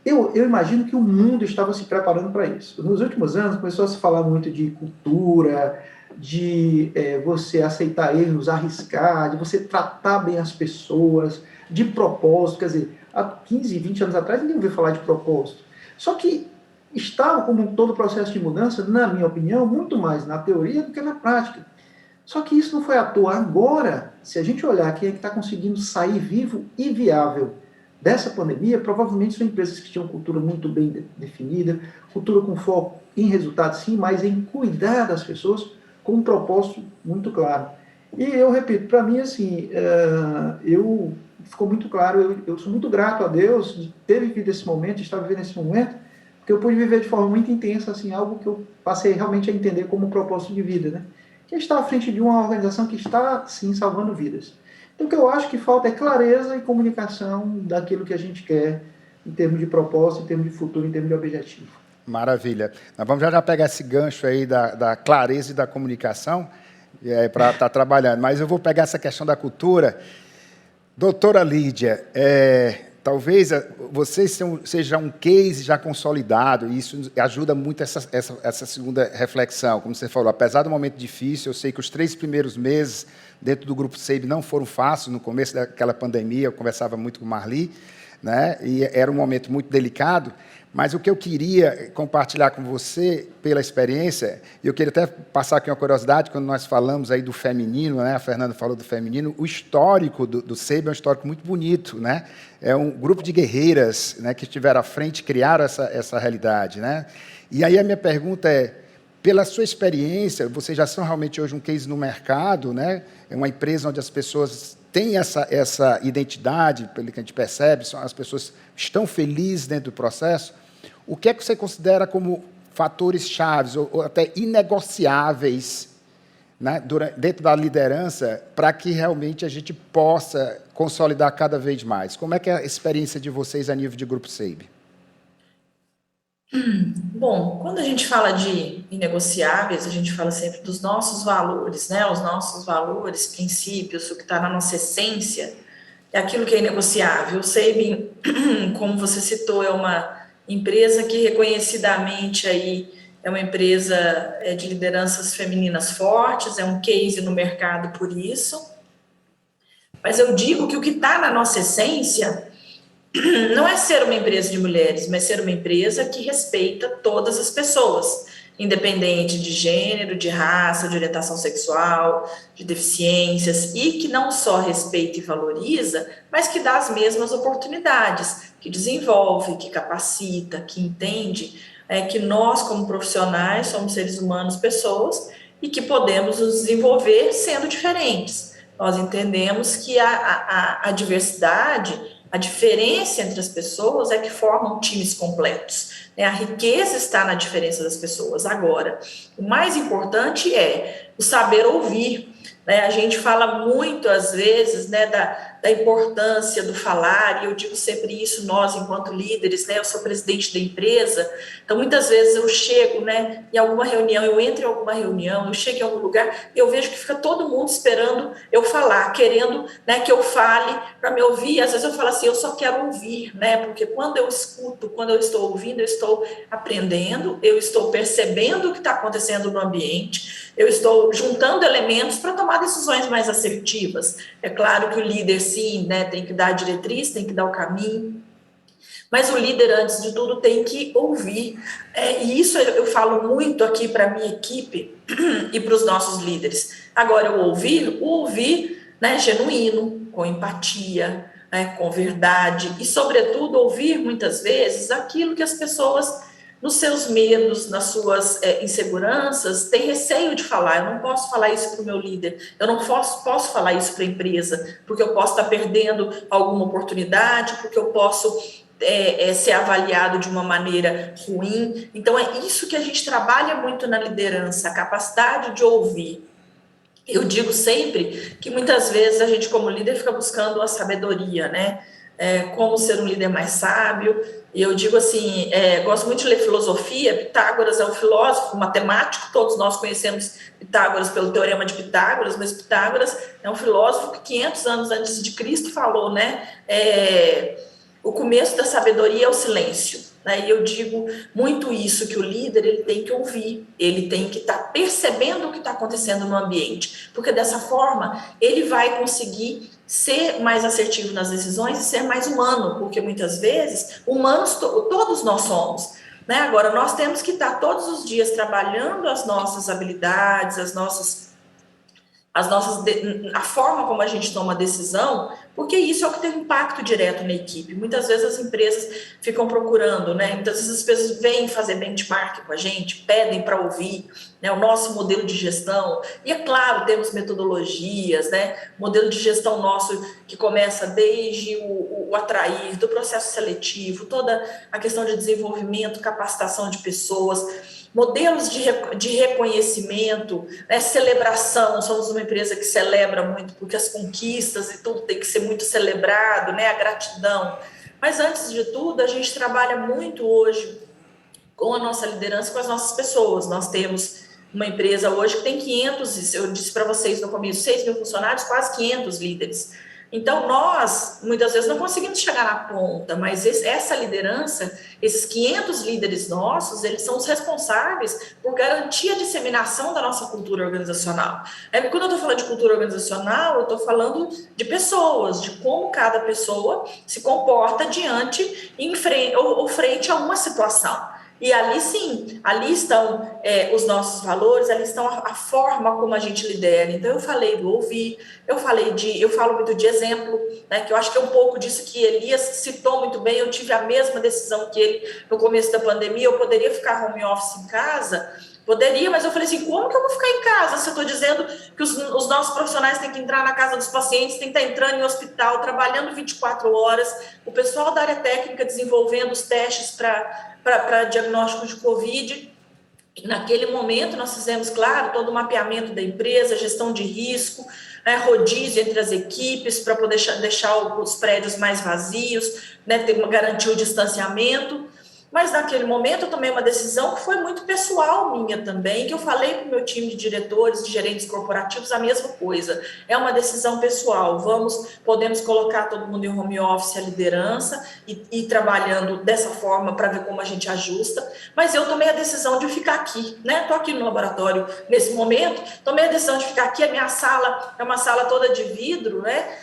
eu imagino que o mundo estava se preparando para isso. Nos últimos anos, começou a se falar muito de cultura, de você aceitar erros, arriscar, de você tratar bem as pessoas, de propósito. Quer dizer, há 15, 20 anos atrás, ninguém ouviu falar de propósito. Só que estava, como todo o processo de mudança, na minha opinião, muito mais na teoria do que na prática. Só que isso não foi à toa. Agora, se a gente olhar quem é que está conseguindo sair vivo e viável dessa pandemia, provavelmente são empresas que tinham cultura muito bem definida, cultura com foco em resultados sim, mas em cuidar das pessoas com um propósito muito claro. E eu repito, para mim, assim, ficou muito claro, eu sou muito grato a Deus de ter vivido esse momento, de estar vivendo esse momento, porque eu pude viver de forma muito intensa, assim, algo que eu passei realmente a entender como um propósito de vida, né? Que está à frente de uma organização que está, sim, salvando vidas. Então, o que eu acho que falta é clareza e comunicação daquilo que a gente quer, em termos de propósito, em termos de futuro, em termos de objetivo. Maravilha. Nós vamos já pegar esse gancho aí da clareza e da comunicação para estar trabalhando. Mas eu vou pegar essa questão da cultura. Doutora Lídia, talvez vocês sejam um case já consolidado, e isso ajuda muito essa segunda reflexão. Como você falou, apesar do momento difícil, eu sei que os 3 primeiros meses dentro do Grupo SEIB não foram fáceis. No começo daquela pandemia, eu conversava muito com o Marli, né? E era um momento muito delicado, mas o que eu queria compartilhar com você, pela experiência, e eu queria até passar aqui uma curiosidade, quando nós falamos aí do feminino, né? A Fernanda falou do feminino, o histórico do SEIB é um histórico muito bonito, né? É um grupo de guerreiras, né, que estiveram à frente, criaram essa realidade, né? E aí a minha pergunta é, pela sua experiência, vocês já são realmente hoje um case no mercado, né? É uma empresa onde as pessoas têm essa identidade, pelo que a gente percebe, as pessoas estão felizes dentro do processo. O que é que você considera como fatores chaves ou até inegociáveis, né, dentro da liderança para que realmente a gente possa consolidar cada vez mais? Como é que é a experiência de vocês a nível de Grupo SEIB? Bom, quando a gente fala de inegociáveis, a gente fala sempre dos nossos valores, né? Os nossos valores, princípios, o que está na nossa essência, é aquilo que é inegociável. O SEIB, como você citou, é uma empresa que reconhecidamente aí é uma empresa de lideranças femininas fortes, é um case no mercado por isso. Mas eu digo que o que está na nossa essência não é ser uma empresa de mulheres, mas ser uma empresa que respeita todas as pessoas, independente de gênero, de raça, de orientação sexual, de deficiências, e que não só respeita e valoriza, mas que dá as mesmas oportunidades, que desenvolve, que capacita, que entende que nós, como profissionais, somos seres humanos, pessoas, e que podemos nos desenvolver sendo diferentes. Nós entendemos que a diversidade, a diferença entre as pessoas é que formam times completos. A riqueza está na diferença das pessoas. Agora, o mais importante é o saber ouvir. A gente fala muito, às vezes, da importância do falar, e eu digo sempre isso, nós, enquanto líderes, eu sou presidente da empresa, então muitas vezes eu chego em alguma reunião, eu entro em alguma reunião, eu chego em algum lugar, eu vejo que fica todo mundo esperando eu falar, querendo que eu fale para me ouvir. Às vezes eu falo assim, eu só quero ouvir, porque quando eu escuto, quando eu estou ouvindo, eu estou aprendendo, eu estou percebendo o que está acontecendo no ambiente, eu estou juntando elementos para tomar decisões mais assertivas. É claro que o líder, sim, tem que dar a diretriz, tem que dar o caminho, mas o líder, antes de tudo, tem que ouvir. E isso eu falo muito aqui para a minha equipe e para os nossos líderes. Agora, o ouvir genuíno, com empatia, com verdade, e, sobretudo, ouvir, muitas vezes, aquilo que as pessoas nos seus medos, nas suas inseguranças, tem receio de falar. Eu não posso falar isso para o meu líder, eu não posso falar isso para a empresa, porque eu posso estar perdendo alguma oportunidade, porque eu posso ser avaliado de uma maneira ruim. Então, é isso que a gente trabalha muito na liderança, a capacidade de ouvir. Eu digo sempre que muitas vezes a gente, como líder, fica buscando a sabedoria, né? Como ser um líder mais sábio. E eu digo assim, gosto muito de ler filosofia. Pitágoras é um filósofo, matemático, todos nós conhecemos Pitágoras pelo Teorema de Pitágoras, mas Pitágoras é um filósofo que 500 anos antes de Cristo falou, né? O começo da sabedoria é o silêncio, né? E eu digo muito isso, que o líder ele tem que ouvir, ele tem que estar percebendo o que está acontecendo no ambiente, porque dessa forma ele vai conseguir ser mais assertivo nas decisões e ser mais humano, porque muitas vezes humanos todos nós somos, né? Agora nós temos que estar todos os dias trabalhando as nossas habilidades, a forma como a gente toma a decisão, porque isso é o que tem um impacto direto na equipe. Muitas vezes as empresas ficam procurando, né? Muitas vezes as pessoas vêm fazer benchmark com a gente, pedem para ouvir, né, o nosso modelo de gestão. E é claro, temos metodologias, né? Modelo de gestão nosso que começa desde o atrair, do processo seletivo, toda a questão de desenvolvimento, capacitação de pessoas, modelos de reconhecimento, né, celebração. Somos uma empresa que celebra muito, porque as conquistas e tudo tem que ser muito celebrado, né, a gratidão. Mas antes de tudo, a gente trabalha muito hoje com a nossa liderança, com as nossas pessoas. Nós temos uma empresa hoje que tem 500, eu disse para vocês no começo, 6 mil funcionários, quase 500 líderes. Então, nós, muitas vezes, não conseguimos chegar na ponta, mas essa liderança, esses 500 líderes nossos, eles são os responsáveis por garantir a disseminação da nossa cultura organizacional. Quando eu estou falando de cultura organizacional, eu estou falando de pessoas, de como cada pessoa se comporta diante ou frente a uma situação. E ali sim, ali estão os nossos valores, ali estão a forma como a gente lidera. Então eu falei do ouvir, eu falo muito de exemplo, né, que eu acho que é um pouco disso que Elias citou muito bem. Eu tive a mesma decisão que ele no começo da pandemia. Eu poderia ficar home office em casa, poderia, mas eu falei assim, como que eu vou ficar em casa se eu estou dizendo que os nossos profissionais têm que entrar na casa dos pacientes, têm que estar entrando em hospital, trabalhando 24 horas, o pessoal da área técnica desenvolvendo os testes para diagnóstico de Covid. Naquele momento, nós fizemos, claro, todo o mapeamento da empresa, gestão de risco, né, rodízio entre as equipes para poder deixar os prédios mais vazios, né, garantir o distanciamento. Mas naquele momento eu tomei uma decisão que foi muito pessoal minha também, que eu falei para o meu time de diretores, de gerentes corporativos a mesma coisa. É uma decisão pessoal, podemos colocar todo mundo em home office, a liderança, e trabalhando dessa forma para ver como a gente ajusta, mas eu tomei a decisão de ficar aqui, né? Estou aqui no laboratório nesse momento, tomei a decisão de ficar aqui, a minha sala é uma sala toda de vidro, né?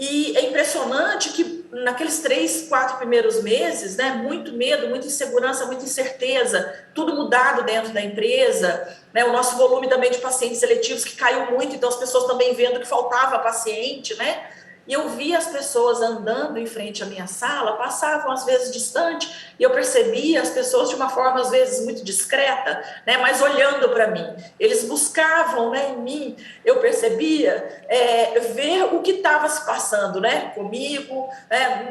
E é impressionante que naqueles 3, 4 primeiros meses, né, muito medo, muita insegurança, muita incerteza, tudo mudado dentro da empresa, né, o nosso volume também de pacientes seletivos que caiu muito, então as pessoas também vendo que faltava paciente, né? E eu via as pessoas andando em frente à minha sala, passavam às vezes distante, e eu percebia as pessoas de uma forma às vezes muito discreta, né, mas olhando para mim. Eles buscavam, né, em mim, eu percebia ver o que estava se passando, né, comigo, né,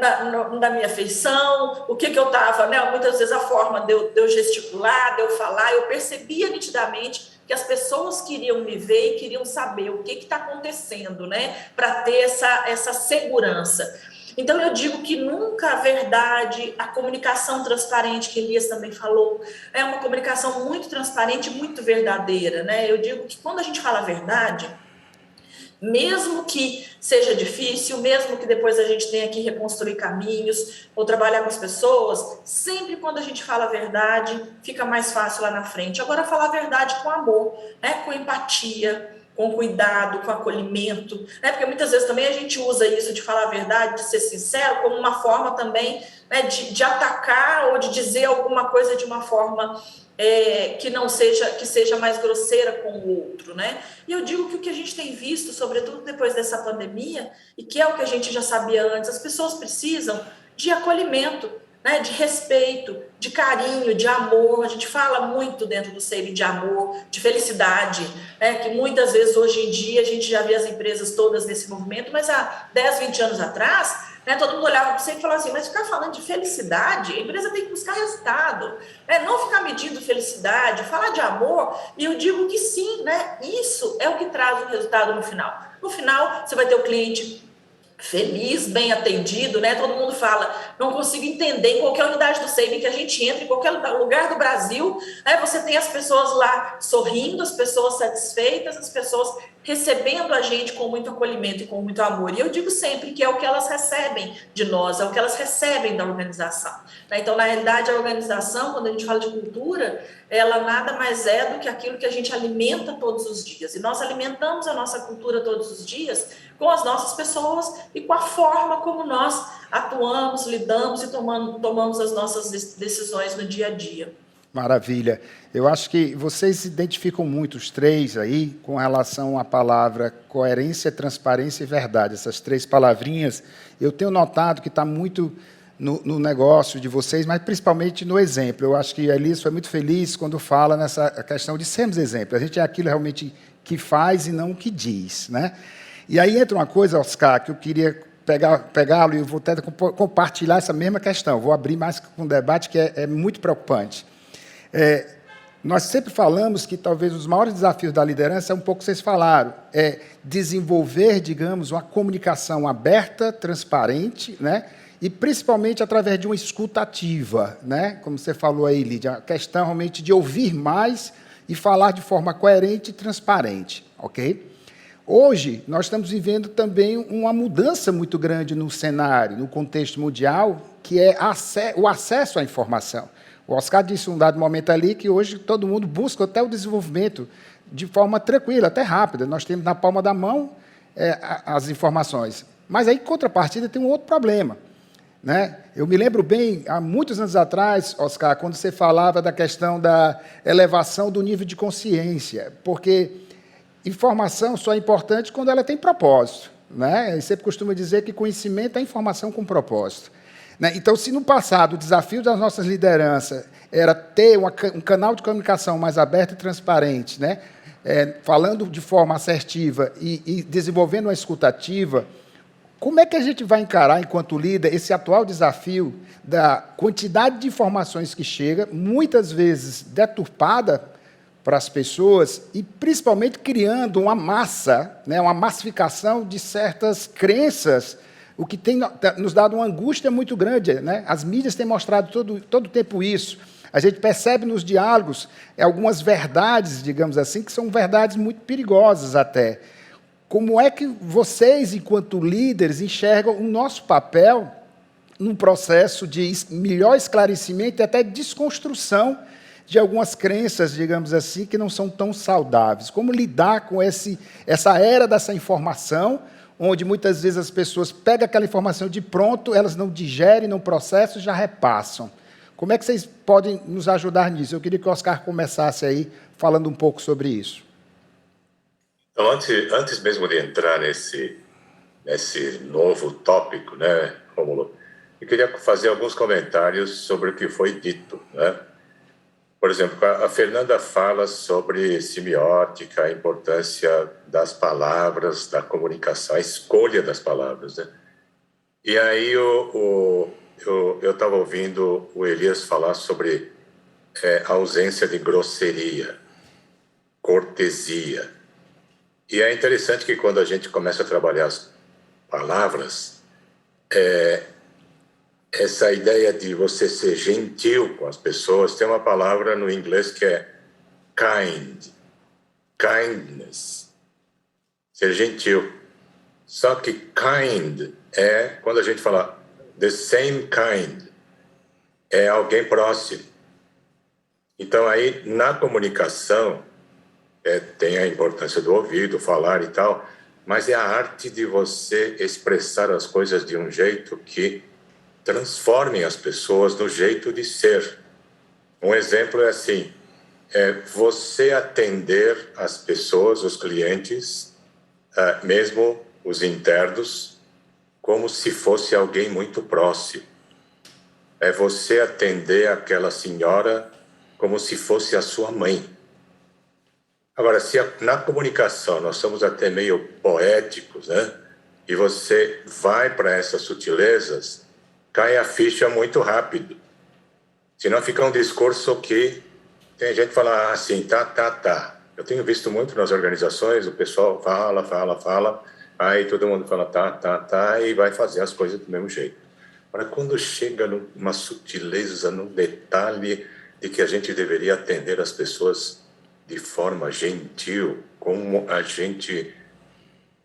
na minha feição, o que eu estava, né, muitas vezes a forma de eu gesticular, de eu falar, eu percebia nitidamente que as pessoas queriam me ver e queriam saber o que está acontecendo, né, para ter essa segurança. Então, eu digo que nunca a verdade, a comunicação transparente, que Elias também falou, é uma comunicação muito transparente, muito verdadeira, né? Eu digo que quando a gente fala a verdade, mesmo que seja difícil, mesmo que depois a gente tenha que reconstruir caminhos ou trabalhar com as pessoas, sempre quando a gente fala a verdade, fica mais fácil lá na frente. Agora, falar a verdade com amor, né? Com empatia, com cuidado, com acolhimento, né? Porque muitas vezes também a gente usa isso de falar a verdade, de ser sincero, como uma forma também, né, de atacar ou de dizer alguma coisa de uma forma que seja mais grosseira com o outro, né? E eu digo que o que a gente tem visto, sobretudo depois dessa pandemia, e que é o que a gente já sabia antes, as pessoas precisam de acolhimento. né, de respeito, de carinho, de amor. A gente fala muito dentro do SEIB de amor, de felicidade, né, que muitas vezes hoje em dia a gente já vê as empresas todas nesse movimento, mas há 10, 20 anos atrás, né, todo mundo olhava para o SEIB e falava assim, mas ficar falando de felicidade, a empresa tem que buscar resultado, né, não ficar medindo felicidade, falar de amor. E eu digo que sim, né, isso é o que traz o resultado no final. No final, você vai ter o cliente feliz, bem atendido, né? Todo mundo fala, não consigo entender, em qualquer unidade do SEIB que a gente entra, em qualquer lugar do Brasil, né? Você tem as pessoas lá sorrindo, as pessoas satisfeitas, as pessoas recebendo a gente com muito acolhimento e com muito amor. E eu digo sempre que é o que elas recebem de nós, é o que elas recebem da organização, né? Então, na realidade, a organização, quando a gente fala de cultura, ela nada mais é do que aquilo que a gente alimenta todos os dias. E nós alimentamos a nossa cultura todos os dias com as nossas pessoas e com a forma como nós atuamos, lidamos e tomamos as nossas decisões no dia a dia. Maravilha. Eu acho que vocês se identificam muito, os três aí, com relação à palavra coerência, transparência e verdade. Essas três palavrinhas, eu tenho notado que está muito no negócio de vocês, mas principalmente no exemplo. Eu acho que a Elis foi muito feliz quando fala nessa questão de sermos exemplo. A gente é aquilo realmente que faz e não o que diz, né? E aí entra uma coisa, Oscar, que eu queria pegá-lo e eu vou tentar compartilhar essa mesma questão. Vou abrir mais com um debate que é muito preocupante. Nós sempre falamos que talvez os maiores desafios da liderança é um pouco que vocês falaram, é desenvolver, digamos, uma comunicação aberta, transparente, né? E principalmente através de uma escuta ativa, né? Como você falou aí, Lídia, a questão realmente de ouvir mais e falar de forma coerente e transparente, ok? Hoje, nós estamos vivendo também uma mudança muito grande no cenário, no contexto mundial, que é o acesso à informação. O Oscar disse um dado momento ali que hoje todo mundo busca até o desenvolvimento de forma tranquila, até rápida. Nós temos na palma da mão as informações. Mas aí, em contrapartida, tem um outro problema, né? Eu me lembro bem, há muitos anos atrás, Oscar, quando você falava da questão da elevação do nível de consciência, porque informação só é importante quando ela tem propósito, né? Eu sempre costumo dizer que conhecimento é informação com propósito, né? Então, se no passado o desafio das nossas lideranças era ter um canal de comunicação mais aberto e transparente, né? Falando de forma assertiva e desenvolvendo uma escuta ativa, como é que a gente vai encarar, enquanto líder, esse atual desafio da quantidade de informações que chega, muitas vezes deturpada para as pessoas e, principalmente, criando uma massa, né, uma massificação de certas crenças, o que tem nos dado uma angústia muito grande, né? As mídias têm mostrado todo o tempo isso. A gente percebe nos diálogos algumas verdades, digamos assim, que são verdades muito perigosas até. Como é que vocês, enquanto líderes, enxergam o nosso papel num processo de melhor esclarecimento e até desconstrução de algumas crenças, digamos assim, que não são tão saudáveis? Como lidar com essa era dessa informação, onde muitas vezes as pessoas pegam aquela informação de pronto, elas não digerem, não processam, já repassam. Como é que vocês podem nos ajudar nisso? Eu queria que o Oscar começasse aí falando um pouco sobre isso. Então, antes mesmo de entrar nesse novo tópico, né, Rômulo, eu queria fazer alguns comentários sobre o que foi dito, né? Por exemplo, a Fernanda fala sobre semiótica, a importância das palavras, da comunicação, a escolha das palavras, né? E aí eu estava ouvindo o Elias falar sobre a ausência de grosseria, cortesia. E é interessante que quando a gente começa a trabalhar as palavras, essa ideia de você ser gentil com as pessoas, tem uma palavra no inglês que é kindness, ser gentil. Só que kind é, quando a gente fala the same kind, é alguém próximo. Então aí, na comunicação, tem a importância do ouvido, falar e tal, mas é a arte de você expressar as coisas de um jeito que transformem as pessoas no jeito de ser. Um exemplo é assim, você atender as pessoas, os clientes, mesmo os internos, como se fosse alguém muito próximo. é você atender aquela senhora como se fosse a sua mãe. Agora, se na comunicação nós somos até meio poéticos, né? E você vai para essas sutilezas, cai a ficha muito rápido. Senão fica um discurso que tem gente que fala assim, tá. Eu tenho visto muito nas organizações, o pessoal fala, aí todo mundo fala tá, e vai fazer as coisas do mesmo jeito. Agora, quando chega numa sutileza, num detalhe de que a gente deveria atender as pessoas de forma gentil, como a gente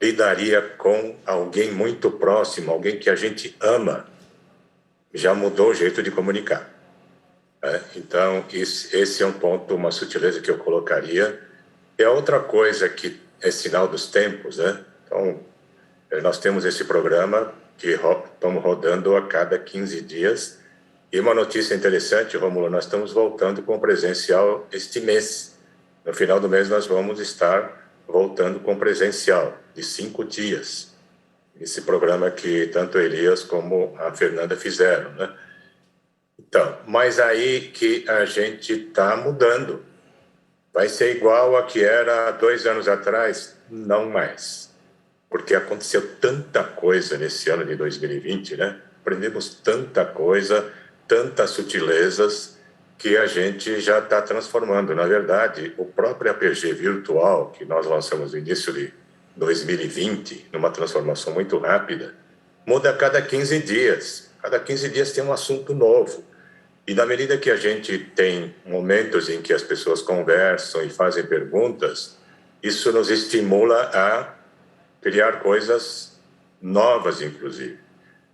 lidaria com alguém muito próximo, alguém que a gente ama, já mudou o jeito de comunicar. Então, esse é um ponto, uma sutileza que eu colocaria. E a outra coisa que é sinal dos tempos, né? Então, nós temos esse programa que estamos rodando a cada 15 dias. E uma notícia interessante, Rômulo, nós estamos voltando com o presencial este mês. No final do mês, nós vamos estar voltando com presencial, de 5 dias. Esse programa que tanto Elias como a Fernanda fizeram, né? Então, mas aí que a gente está mudando. Vai ser igual a que era há 2 anos atrás? Não mais. Porque aconteceu tanta coisa nesse ano de 2020, né? Aprendemos tanta coisa, tantas sutilezas, que a gente já está transformando. Na verdade, o próprio APG virtual, que nós lançamos no início de 2020, numa transformação muito rápida, muda a cada 15 dias. Cada 15 dias tem um assunto novo. E na medida que a gente tem momentos em que as pessoas conversam e fazem perguntas, isso nos estimula a criar coisas novas, inclusive.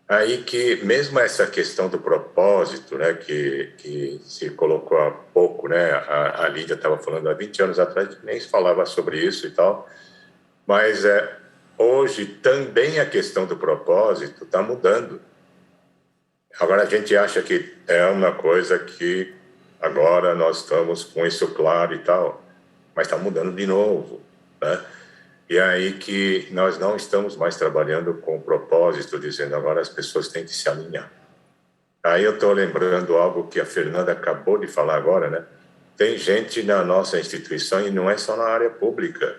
Aí que, mesmo essa questão do propósito, né, que se colocou há pouco, né, a Lídia estava falando há 20 anos atrás, nem se falava sobre isso e tal, mas hoje também a questão do propósito está mudando. Agora, a gente acha que é uma coisa que agora nós estamos com isso claro e tal, mas está mudando de novo, né? E aí que nós não estamos mais trabalhando com o propósito, dizendo agora as pessoas têm que se alinhar. Aí eu estou lembrando algo que a Fernanda acabou de falar agora, né? Tem gente na nossa instituição, e não é só na área pública,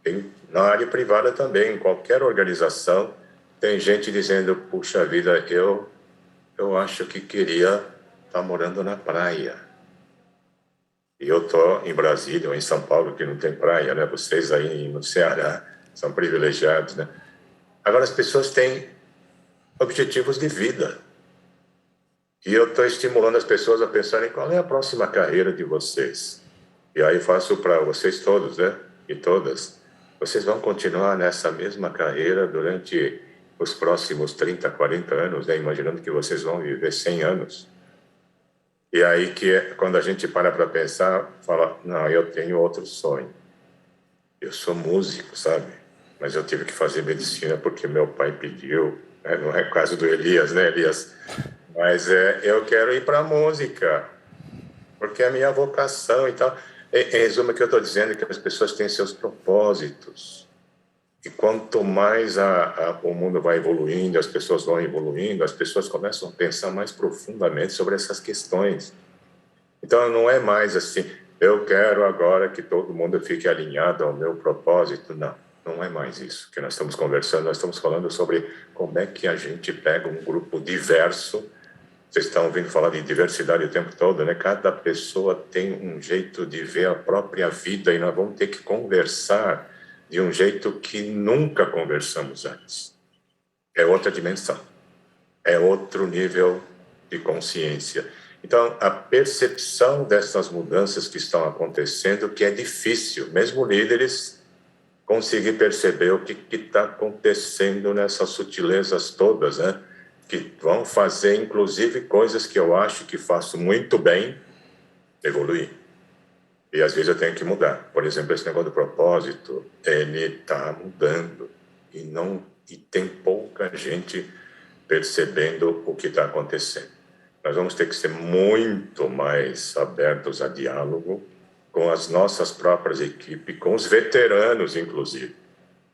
tem na área privada também, em qualquer organização, tem gente dizendo, puxa vida, eu acho que queria estar morando na praia. E eu estou em Brasília ou em São Paulo, que não tem praia, né? Vocês aí no Ceará são privilegiados, né? Agora, as pessoas têm objetivos de vida. E eu estou estimulando as pessoas a pensarem qual é a próxima carreira de vocês. E aí faço para vocês todos, né? E todas. Vocês vão continuar nessa mesma carreira durante os próximos 30, 40 anos, né? Imaginando que vocês vão viver 100 anos. E aí que quando a gente para pensar, fala, não, eu tenho outro sonho. Eu sou músico, sabe? Mas eu tive que fazer medicina porque meu pai pediu. Né? Não é o caso do Elias, né, Elias? Mas eu quero ir para a música, porque é a minha vocação e tal. Em resumo, o que eu estou dizendo é que as pessoas têm seus propósitos. E quanto mais o mundo vai evoluindo, as pessoas vão evoluindo, as pessoas começam a pensar mais profundamente sobre essas questões. Então, não é mais assim, eu quero agora que todo mundo fique alinhado ao meu propósito. Não, não é mais isso que nós estamos conversando. Nós estamos falando sobre como é que a gente pega um grupo diverso. Vocês estão ouvindo falar de diversidade o tempo todo, né? Cada pessoa tem um jeito de ver a própria vida e nós vamos ter que conversar de um jeito que nunca conversamos antes. É outra dimensão, é outro nível de consciência. Então, a percepção dessas mudanças que estão acontecendo, que é difícil, mesmo líderes, conseguir perceber o que está acontecendo nessas sutilezas todas, né? Que vão fazer, inclusive, coisas que eu acho que faço muito bem, evoluir. E às vezes eu tenho que mudar. Por exemplo, esse negócio do propósito, ele está mudando. E tem pouca gente percebendo o que está acontecendo. Nós vamos ter que ser muito mais abertos a diálogo com as nossas próprias equipes, com os veteranos, inclusive,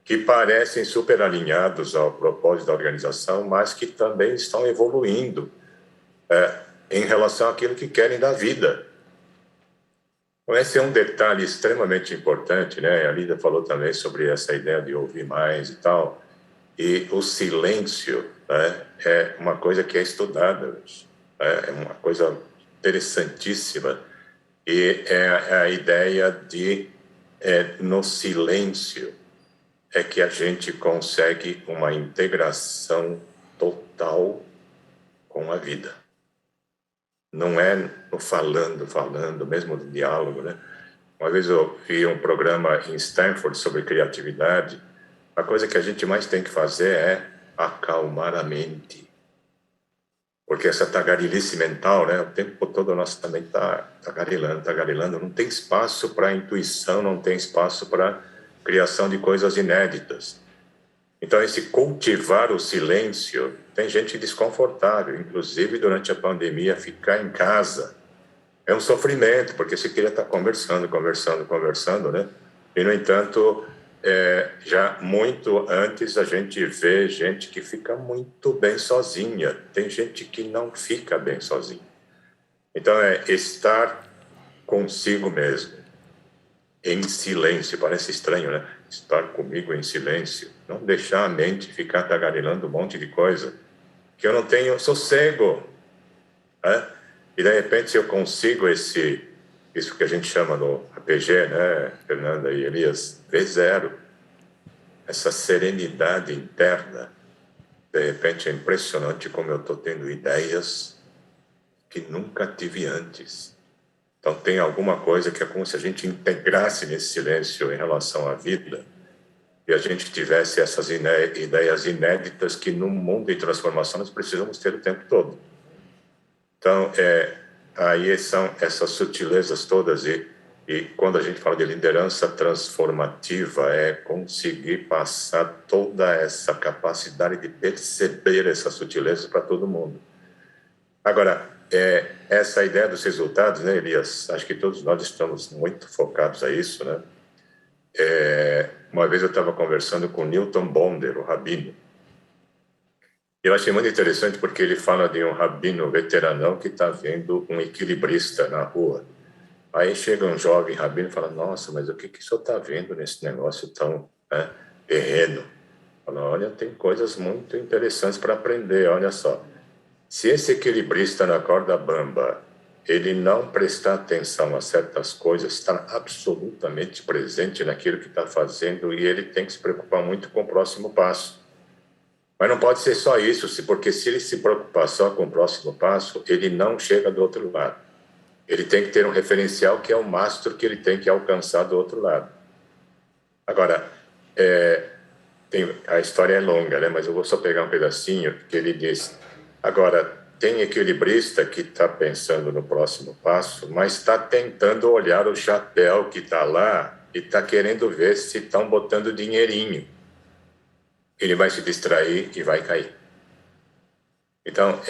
que parecem super alinhados ao propósito da organização, mas que também estão evoluindo. em relação àquilo que querem da vida. Então, esse é um detalhe extremamente importante, né? A Lídia falou também sobre essa ideia de ouvir mais e tal. E o silêncio, né, é uma coisa que é estudada hoje. É uma coisa interessantíssima. E é a ideia de, no silêncio, é que a gente consegue uma integração total com a vida. Não é no falando, mesmo no diálogo, né? Uma vez eu vi um programa em Stanford sobre criatividade. A coisa que a gente mais tem que fazer é acalmar a mente. Porque essa tagarelice mental, né? O tempo todo nós também tá tagarelando. Não tem espaço para intuição, não tem espaço para criação de coisas inéditas. Então, esse cultivar o silêncio, tem gente desconfortável, inclusive durante a pandemia, ficar em casa é um sofrimento, porque você queria estar conversando, né? E, no entanto, já muito antes a gente vê gente que fica muito bem sozinha, tem gente que não fica bem sozinha. Então, é estar consigo mesmo, em silêncio. Parece estranho, né? Estar comigo em silêncio. Não deixar a mente ficar tagarelando um monte de coisa que eu não tenho sossego, né? E, de repente, se eu consigo isso que a gente chama no APG, né, Fernanda e Elias, V0, essa serenidade interna, de repente é impressionante como eu estou tendo ideias que nunca tive antes. Então, tem alguma coisa que é como se a gente integrasse nesse silêncio em relação à vida e a gente tivesse essas ideias inéditas que, num mundo de transformação, nós precisamos ter o tempo todo. Então, aí são essas sutilezas todas e quando a gente fala de liderança transformativa, é conseguir passar toda essa capacidade de perceber essas sutilezas para todo mundo. Agora, essa ideia dos resultados, né, Elias? Acho que todos nós estamos muito focados a isso, né? Uma vez eu estava conversando com Newton Bonder, o rabino. Eu achei muito interessante porque ele fala de um rabino veteranão que está vendo um equilibrista na rua. Aí chega um jovem rabino e fala, nossa, mas o que o senhor está vendo nesse negócio tão terreno? Fala, olha, tem coisas muito interessantes para aprender, olha só. Se esse equilibrista na corda bamba, ele não prestar atenção a certas coisas, está absolutamente presente naquilo que está fazendo e ele tem que se preocupar muito com o próximo passo. Mas não pode ser só isso, porque se ele se preocupar só com o próximo passo, ele não chega do outro lado. Ele tem que ter um referencial que é o mastro que ele tem que alcançar do outro lado. Agora, a história é longa, né? Mas eu vou só pegar um pedacinho que ele diz. Agora, tem equilibrista que está pensando no próximo passo, mas está tentando olhar o chapéu que está lá e está querendo ver se estão botando dinheirinho. Ele vai se distrair e vai cair. Então,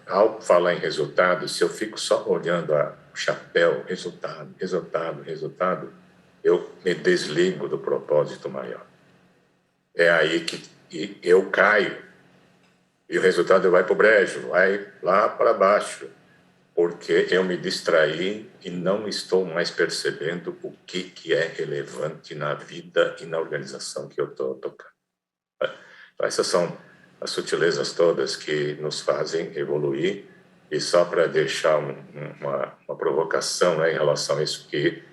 ao falar em resultado, se eu fico só olhando o chapéu, resultado, eu me desligo do propósito maior. É aí que eu caio. E o resultado vai para o brejo, vai lá para baixo, porque eu me distraí e não estou mais percebendo o que é relevante na vida e na organização que eu estou tocando. Então, essas são as sutilezas todas que nos fazem evoluir. E só para deixar uma provocação, né, em relação a isso que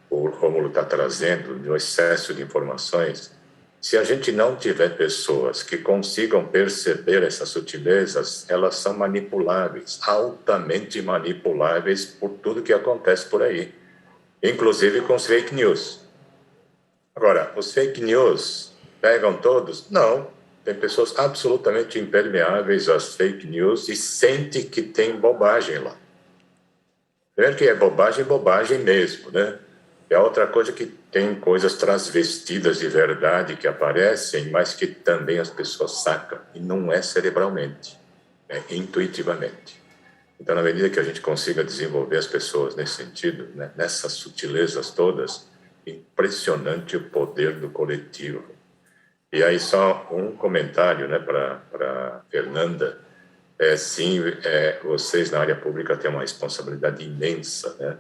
o Rômulo está trazendo, do excesso de informações, se a gente não tiver pessoas que consigam perceber essas sutilezas, elas são manipuláveis, altamente manipuláveis por tudo que acontece por aí, inclusive com os fake news. Agora, os fake news pegam todos? Não. Tem pessoas absolutamente impermeáveis às fake news e sente que tem bobagem lá. Primeiro que é bobagem mesmo, né? E a outra coisa que tem coisas transvestidas de verdade que aparecem, mas que também as pessoas sacam, e não é cerebralmente, é intuitivamente. Então, na medida que a gente consiga desenvolver as pessoas nesse sentido, né, nessas sutilezas todas, impressionante o poder do coletivo. E aí só um comentário, né, para Fernanda. sim, vocês na área pública têm uma responsabilidade imensa, né?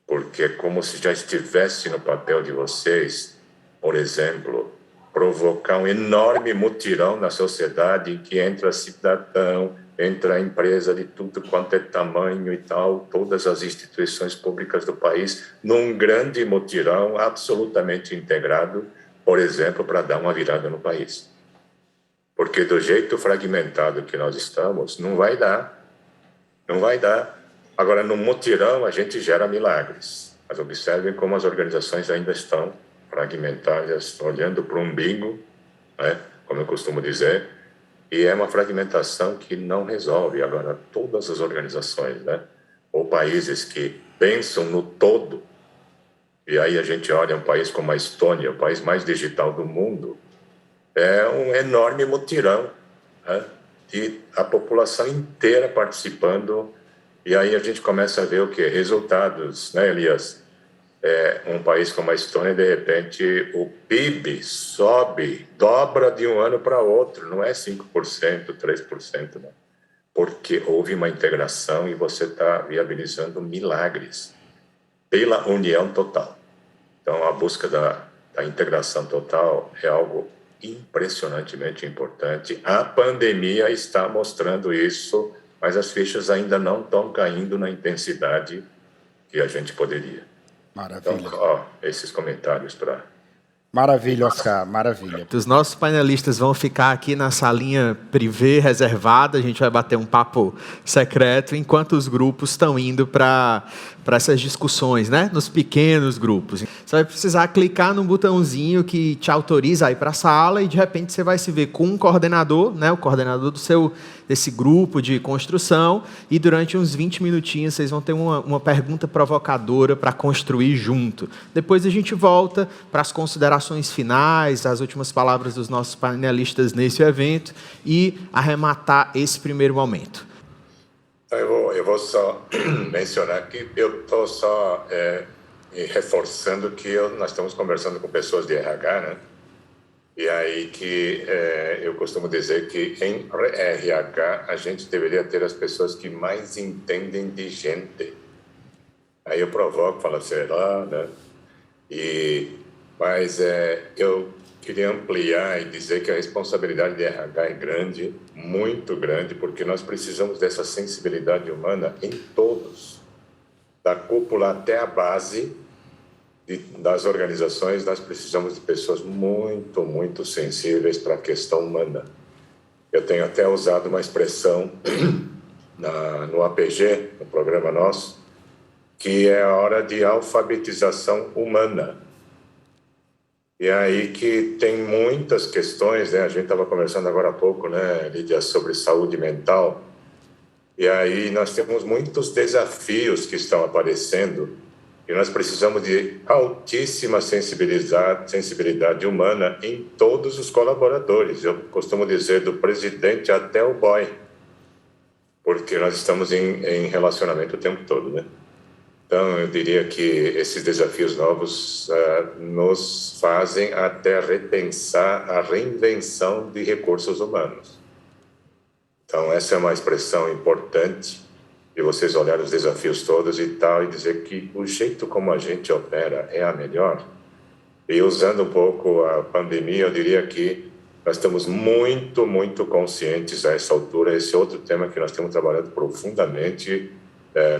Porque é como se já estivesse no papel de vocês, por exemplo, provocar um enorme mutirão na sociedade em que entra cidadão, entra empresa de tudo quanto é tamanho e tal, todas as instituições públicas do país, num grande mutirão absolutamente integrado, por exemplo, para dar uma virada no país. Porque do jeito fragmentado que nós estamos, não vai dar. Não vai dar. Agora, no mutirão, a gente gera milagres. Mas observem como as organizações ainda estão fragmentadas, olhando para o umbigo, né, como eu costumo dizer, e é uma fragmentação que não resolve. Agora, todas as organizações, né, ou países que pensam no todo, e aí a gente olha um país como a Estônia, o país mais digital do mundo, é um enorme mutirão, né, de a população inteira participando, e aí a gente começa a ver o quê? Resultados, né, Elias? Um país como a Estônia, de repente, o PIB sobe, dobra de um ano para outro, não é 5%, 3%, não. Porque houve uma integração e você está viabilizando milagres pela união total. Então, a busca da integração total é algo impressionantemente importante. A pandemia está mostrando isso, mas as fichas ainda não estão caindo na intensidade que a gente poderia. Maravilha. Então, esses comentários para... Maravilha, Oscar, maravilha. Os nossos panelistas vão ficar aqui na salinha privê reservada, a gente vai bater um papo secreto, enquanto os grupos estão indo para essas discussões, né? Nos pequenos grupos. Você vai precisar clicar no botãozinho que te autoriza a ir para a sala e, de repente, você vai se ver com um coordenador, né? O coordenador desse grupo de construção, e durante uns 20 minutinhos vocês vão ter uma pergunta provocadora para construir junto. Depois a gente volta para as considerações finais, as últimas palavras dos nossos panelistas nesse evento e arrematar esse primeiro momento. Eu vou só mencionar que eu estou só reforçando que nós estamos conversando com pessoas de RH, né? E aí que eu costumo dizer que em RH a gente deveria ter as pessoas que mais entendem de gente. Aí eu provoco, falo, será, né? Mas eu queria ampliar e dizer que a responsabilidade de RH é grande, muito grande, porque nós precisamos dessa sensibilidade humana em todos, da cúpula até a base das organizações. Nós precisamos de pessoas muito, muito sensíveis para a questão humana. Eu tenho até usado uma expressão no APG, no programa nosso, que é a hora de alfabetização humana. E aí que tem muitas questões, né? A gente estava conversando agora há pouco, né, Lídia, sobre saúde mental. E aí nós temos muitos desafios que estão aparecendo e nós precisamos de altíssima sensibilidade humana em todos os colaboradores. Eu costumo dizer do presidente até o boy, porque nós estamos em relacionamento o tempo todo, né? Então, eu diria que esses desafios novos nos fazem até repensar a reinvenção de recursos humanos. Então, essa é uma expressão importante de vocês olharem os desafios todos e tal, e dizer que o jeito como a gente opera é a melhor. E usando um pouco a pandemia, eu diria que nós estamos muito, muito conscientes a essa altura. Esse outro tema que nós temos trabalhado profundamente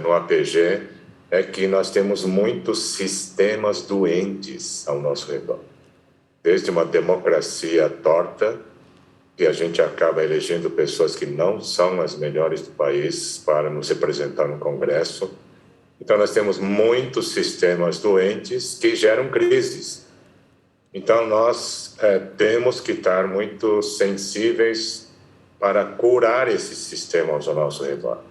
no APG é que nós temos muitos sistemas doentes ao nosso redor. Desde uma democracia torta, que a gente acaba elegendo pessoas que não são as melhores do país para nos representar no Congresso. Então, nós temos muitos sistemas doentes que geram crises. Então, nós temos que estar muito sensíveis para curar esses sistemas ao nosso redor,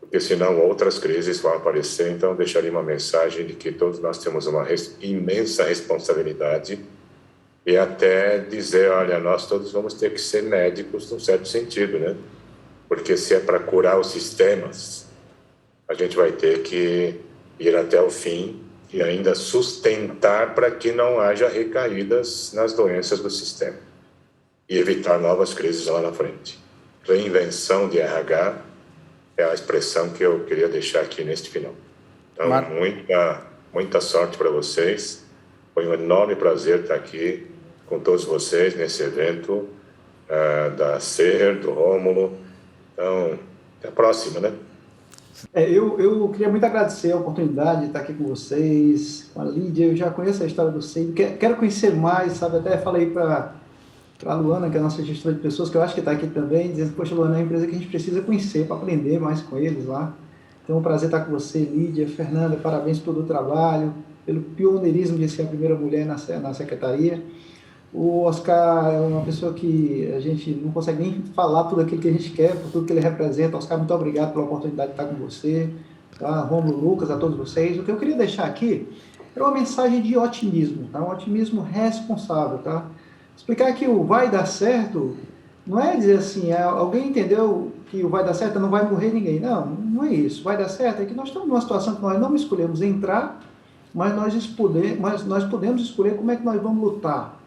porque senão outras crises vão aparecer. Então, eu deixaria uma mensagem de que todos nós temos uma imensa responsabilidade e até dizer, olha, nós todos vamos ter que ser médicos num certo sentido, né? Porque se é para curar os sistemas, a gente vai ter que ir até o fim e ainda sustentar para que não haja recaídas nas doenças do sistema e evitar novas crises lá na frente. reinvenção de RH, é a expressão que eu queria deixar aqui neste final. Então, muita sorte para vocês. Foi um enorme prazer estar aqui com todos vocês nesse evento da Ser, do Rômulo. Então, até a próxima, né? Eu queria muito agradecer a oportunidade de estar aqui com vocês, com a Lídia. Eu já conheço a história do SEI, quero conhecer mais, sabe? Até falei para a Luana, que é a nossa gestora de pessoas, que eu acho que está aqui também, dizendo, poxa, Luana, é uma empresa que a gente precisa conhecer para aprender mais com eles lá. Então, é um prazer estar com você, Lídia, Fernanda, parabéns pelo trabalho, pelo pioneirismo de ser a primeira mulher na secretaria. O Oscar é uma pessoa que a gente não consegue nem falar tudo aquilo que a gente quer, por tudo que ele representa. Oscar, muito obrigado pela oportunidade de estar com você, tá? Rômulo, Lucas, a todos vocês. O que eu queria deixar aqui é uma mensagem de otimismo, tá? Um otimismo responsável, tá? Explicar que o vai dar certo não é dizer assim, alguém entendeu que o vai dar certo, não vai morrer ninguém. Não, não é isso. Vai dar certo é que nós estamos numa situação que nós não escolhemos entrar, mas nós podemos escolher como é que nós vamos lutar.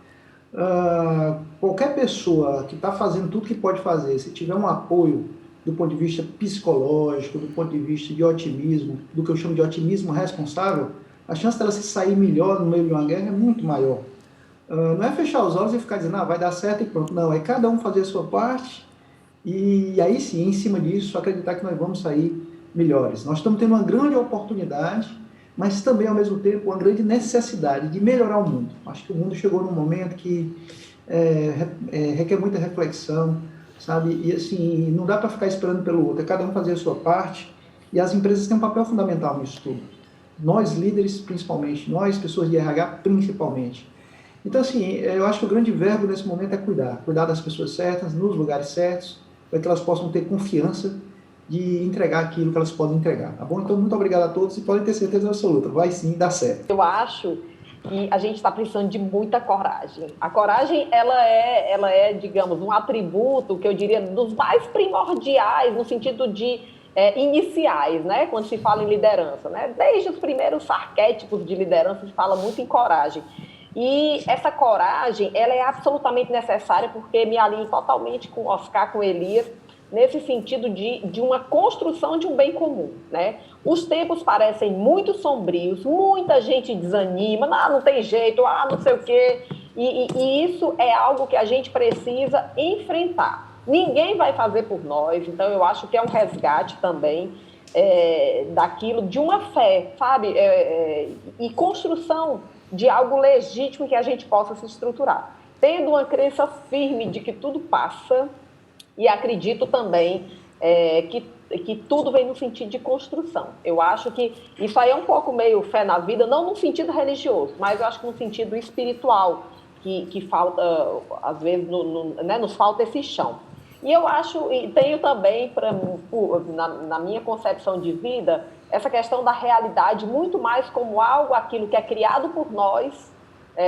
Qualquer pessoa que está fazendo tudo que pode fazer, se tiver um apoio do ponto de vista psicológico, do ponto de vista de otimismo, do que eu chamo de otimismo responsável, a chance dela se sair melhor no meio de uma guerra é muito maior. Não é fechar os olhos e ficar dizendo, vai dar certo e pronto. Não, é cada um fazer a sua parte e aí sim, em cima disso, acreditar que nós vamos sair melhores. Nós estamos tendo uma grande oportunidade, mas também, ao mesmo tempo, uma grande necessidade de melhorar o mundo. Acho que o mundo chegou num momento que requer muita reflexão, sabe? E, assim, não dá para ficar esperando pelo outro, é cada um fazer a sua parte, e as empresas têm um papel fundamental nisso tudo. Nós, líderes, principalmente, nós, pessoas de RH, principalmente. Então, assim, eu acho que o grande verbo nesse momento é cuidar das pessoas certas, nos lugares certos, para que elas possam ter confiança de entregar aquilo que elas podem entregar, tá bom? Então, muito obrigado a todos e podem ter certeza absoluta, vai sim dar certo. Eu acho que a gente está precisando de muita coragem. A coragem, ela é, digamos, um atributo que eu diria dos mais primordiais, no sentido de iniciais, né? Quando se fala em liderança, né? Desde os primeiros arquétipos de liderança se fala muito em coragem. E essa coragem, ela é absolutamente necessária porque me alinho totalmente com o Oscar, com o Elias, nesse sentido de uma construção de um bem comum, né? Os tempos parecem muito sombrios, muita gente desanima, não tem jeito, não sei o quê, e isso é algo que a gente precisa enfrentar. Ninguém vai fazer por nós, então eu acho que é um resgate também daquilo, de uma fé, sabe? E construção de algo legítimo que a gente possa se estruturar. Tendo uma crença firme de que tudo passa, e acredito também que tudo vem no sentido de construção. Eu acho que isso aí é um pouco meio fé na vida, não no sentido religioso, mas eu acho que no sentido espiritual, que falta, às vezes, né, nos falta esse chão. E eu acho, e tenho também, na minha concepção de vida, essa questão da realidade muito mais como aquilo que é criado por nós,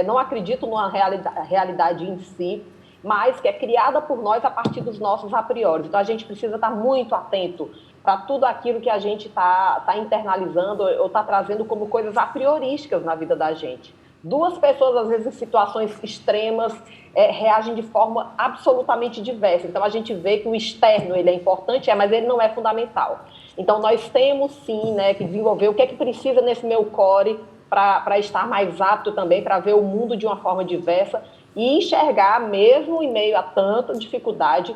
não acredito numa realidade em si, mas que é criada por nós a partir dos nossos a priori. Então, a gente precisa estar muito atento para tudo aquilo que a gente está internalizando ou está trazendo como coisas a priorísticas na vida da gente. Duas pessoas, às vezes, em situações extremas, reagem de forma absolutamente diversa. Então, a gente vê que o externo ele é importante, mas ele não é fundamental. Então, nós temos, sim, né, que desenvolver o que é que precisa nesse meu core para estar mais apto também, para ver o mundo de uma forma diversa e enxergar, mesmo em meio a tanta dificuldade,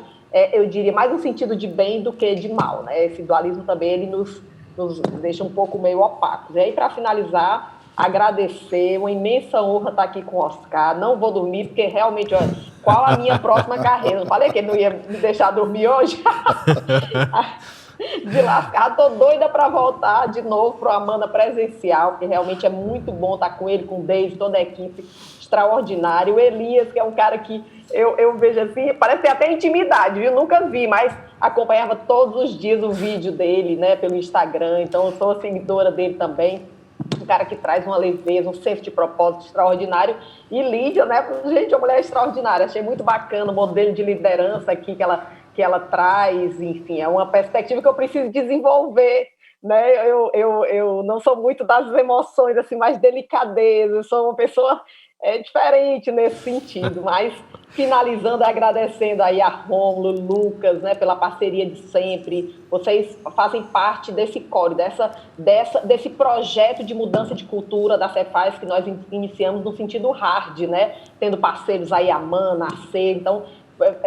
eu diria mais no sentido de bem do que de mal, né? Esse dualismo também ele nos deixa um pouco meio opacos. E aí, para finalizar, agradecer, uma imensa honra estar aqui com o Oscar. Não vou dormir, porque realmente, olha, qual a minha próxima carreira? Eu falei que ele não ia me deixar dormir hoje? De lascar, tô doida para voltar de novo para o Amanda presencial, porque realmente é muito bom estar com ele, com o Dave, toda a equipe extraordinária. O Elias, que é um cara que eu vejo assim, parece ter até intimidade, viu? Nunca vi, mas acompanhava todos os dias o vídeo dele, né, pelo Instagram, então eu sou seguidora dele também. Um cara que traz uma leveza, um senso de propósito extraordinário. E Lídia, né, gente, uma mulher extraordinária. Achei muito bacana o modelo de liderança aqui que ela traz, enfim, é uma perspectiva que eu preciso desenvolver, né? Eu não sou muito das emoções, assim, mais delicadeza, eu sou uma pessoa é diferente nesse sentido, mas finalizando, agradecendo aí a Rômulo, Lucas, né, pela parceria de sempre. Vocês fazem parte desse core, desse projeto de mudança de cultura da Cefaz que nós iniciamos no sentido hard, né, tendo parceiros aí, a MANA, a C. Então,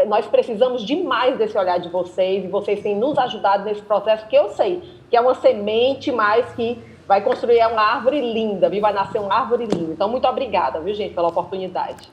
nós precisamos demais desse olhar de vocês, e vocês têm nos ajudado nesse processo, que eu sei que é uma semente, mas que vai construir uma árvore linda, viu? Vai nascer uma árvore linda. Então, muito obrigada, viu, gente, pela oportunidade.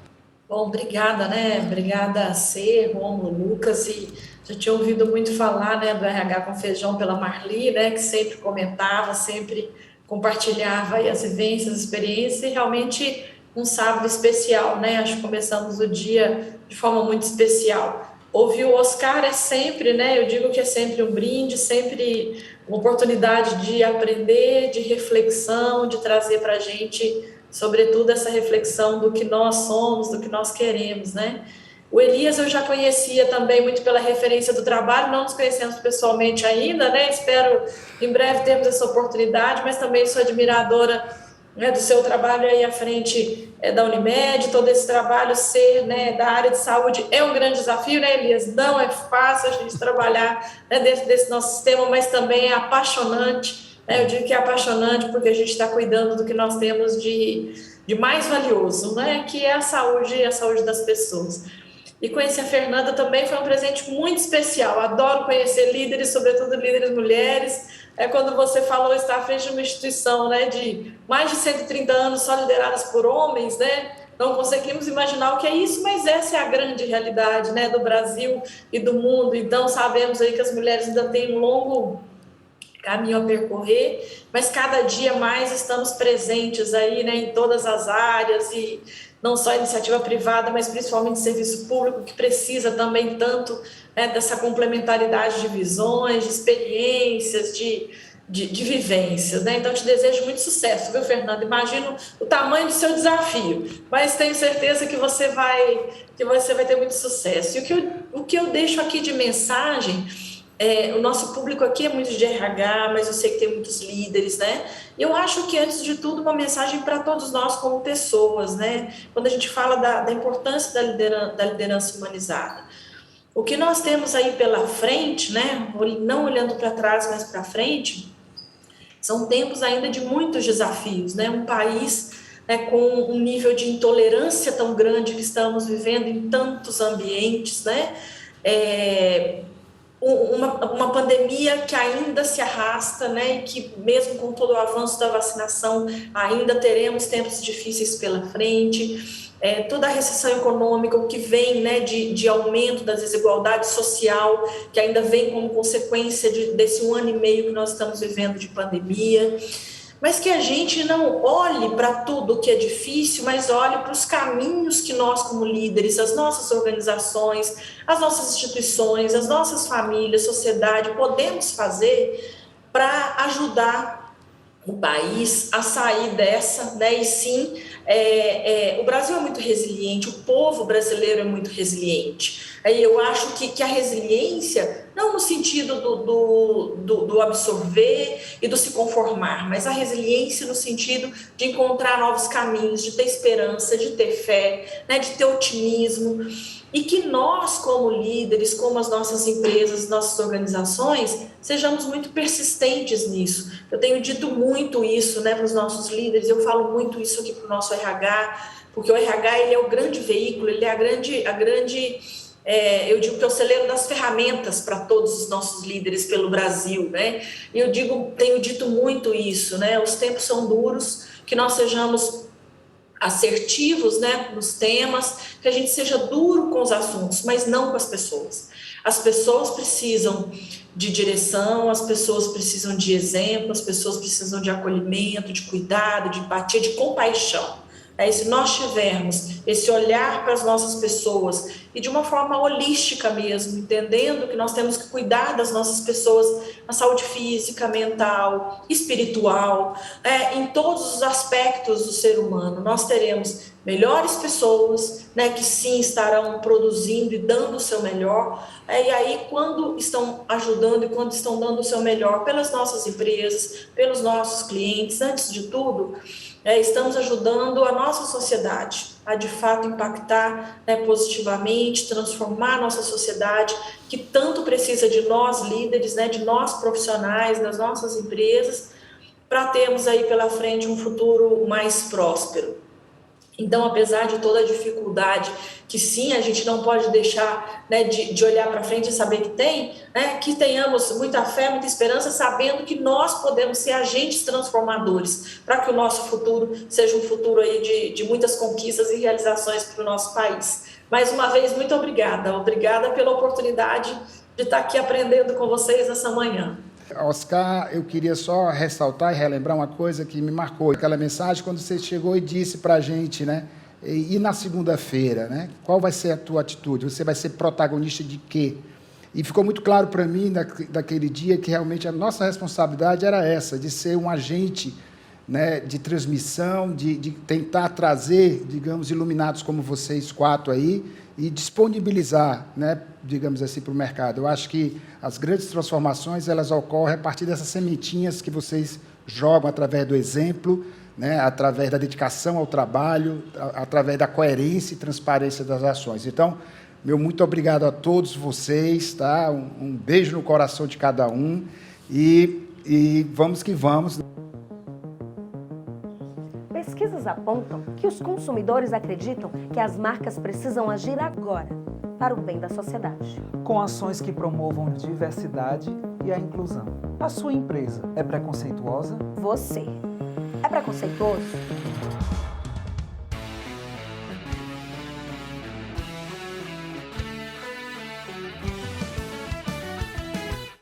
Bom, obrigada, né? Obrigada a C, Rômulo, Lucas, e já tinha ouvido muito falar, né, do RH com Feijão pela Marli, né, que sempre comentava, sempre compartilhava aí as vivências, as experiências, e realmente um sábado especial, né? Acho que começamos o dia de forma muito especial. Ouvir o Oscar é sempre, né? Eu digo que é sempre um brinde, sempre uma oportunidade de aprender, de reflexão, de trazer para a gente, sobretudo, essa reflexão do que nós somos, do que nós queremos, né? O Elias eu já conhecia também muito pela referência do trabalho, não nos conhecemos pessoalmente ainda, né? Espero em breve termos essa oportunidade, mas também sou admiradora, né, do seu trabalho aí à frente da Unimed, todo esse trabalho ser, né, da área de saúde é um grande desafio, né, Elias? Não é fácil a gente trabalhar, né, dentro desse nosso sistema, mas também é apaixonante, né? Eu digo que é apaixonante porque a gente está cuidando do que nós temos de mais valioso, né, que é a saúde das pessoas. E conhecer a Fernanda também foi um presente muito especial. Adoro conhecer líderes, sobretudo líderes mulheres. Quando você falou estar à frente de uma instituição, né, de mais de 130 anos só lideradas por homens, né? Não conseguimos imaginar o que é isso, mas essa é a grande realidade, né, do Brasil e do mundo. Então, sabemos aí que as mulheres ainda têm um longo caminho a percorrer, mas cada dia mais estamos presentes aí, né, em todas as áreas, e não só a iniciativa privada, mas principalmente serviço público, que precisa também tanto, né, dessa complementaridade de visões, de experiências, de vivências, né? Então, eu te desejo muito sucesso, viu, Fernanda? Imagino o tamanho do seu desafio, mas tenho certeza que você vai ter muito sucesso. E o que eu deixo aqui de mensagem, o nosso público aqui é muito de RH, mas eu sei que tem muitos líderes, né? E eu acho que, antes de tudo, uma mensagem para todos nós como pessoas, né? Quando a gente fala da importância da liderança humanizada. O que nós temos aí pela frente, né? Não olhando para trás, mas para frente, são tempos ainda de muitos desafios, né? Um país, né, com um nível de intolerância tão grande que estamos vivendo em tantos ambientes, né? Uma pandemia que ainda se arrasta, né, e que mesmo com todo o avanço da vacinação ainda teremos tempos difíceis pela frente, toda a recessão econômica, o que vem, né, de aumento da desigualdade social, que ainda vem como consequência desse 1 ano e meio que nós estamos vivendo de pandemia, mas que a gente não olhe para tudo que é difícil, mas olhe para os caminhos que nós, como líderes, as nossas organizações, as nossas instituições, as nossas famílias, sociedade, podemos fazer para ajudar o país a sair dessa, né? E sim, o Brasil é muito resiliente, o povo brasileiro é muito resiliente. Aí eu acho que a resiliência, não no sentido do absorver e do se conformar, mas a resiliência no sentido de encontrar novos caminhos, de ter esperança, de ter fé, né, de ter otimismo. E que nós, como líderes, como as nossas empresas, nossas organizações, sejamos muito persistentes nisso. Eu tenho dito muito isso, né, para os nossos líderes, eu falo muito isso aqui para o nosso RH, porque o RH, ele é o grande veículo, ele é eu digo que é o celeiro das ferramentas para todos os nossos líderes pelo Brasil, né? E eu tenho dito muito isso, né? Os tempos são duros, que nós sejamos assertivos, né, nos temas, que a gente seja duro com os assuntos, mas não com as pessoas. As pessoas precisam de direção, as pessoas precisam de exemplo, as pessoas precisam de acolhimento, de cuidado, de empatia, de compaixão. Se nós tivermos esse olhar para as nossas pessoas e de uma forma holística mesmo, entendendo que nós temos que cuidar das nossas pessoas na saúde física, mental, espiritual, em todos os aspectos do ser humano. Nós teremos melhores pessoas, né, que sim estarão produzindo e dando o seu melhor, e aí quando estão ajudando e quando estão dando o seu melhor pelas nossas empresas, pelos nossos clientes, antes de tudo, estamos ajudando a nossa sociedade a de fato impactar, né, positivamente, transformar a nossa sociedade, que tanto precisa de nós líderes, né, de nós profissionais, das nossas empresas, para termos aí pela frente um futuro mais próspero. Então, apesar de toda a dificuldade, que sim, a gente não pode deixar, né, de olhar para frente e saber que tem, né, que tenhamos muita fé, muita esperança, sabendo que nós podemos ser agentes transformadores para que o nosso futuro seja um futuro aí de muitas conquistas e realizações para o nosso país. Mais uma vez, muito obrigada. Obrigada pela oportunidade de estar aqui aprendendo com vocês essa manhã. Oscar, eu queria só ressaltar e relembrar uma coisa que me marcou. Aquela mensagem quando você chegou e disse para a gente, né? E na segunda-feira, né? Qual vai ser a tua atitude? Você vai ser protagonista de quê? E ficou muito claro para mim, naquele dia, que realmente a nossa responsabilidade era essa, de ser um agente, né, de transmissão, de tentar trazer, digamos, iluminados como vocês 4 aí, e disponibilizar, né, digamos assim, para o mercado. Eu acho que as grandes transformações, elas ocorrem a partir dessas sementinhas que vocês jogam através do exemplo, né, através da dedicação ao trabalho, através da coerência e transparência das ações. Então, meu muito obrigado a todos vocês, tá? Um beijo no coração de cada um e vamos que vamos. Pesquisas apontam que os consumidores acreditam que as marcas precisam agir agora para o bem da sociedade. Com ações que promovam diversidade e a inclusão. A sua empresa é preconceituosa? Você é preconceituoso?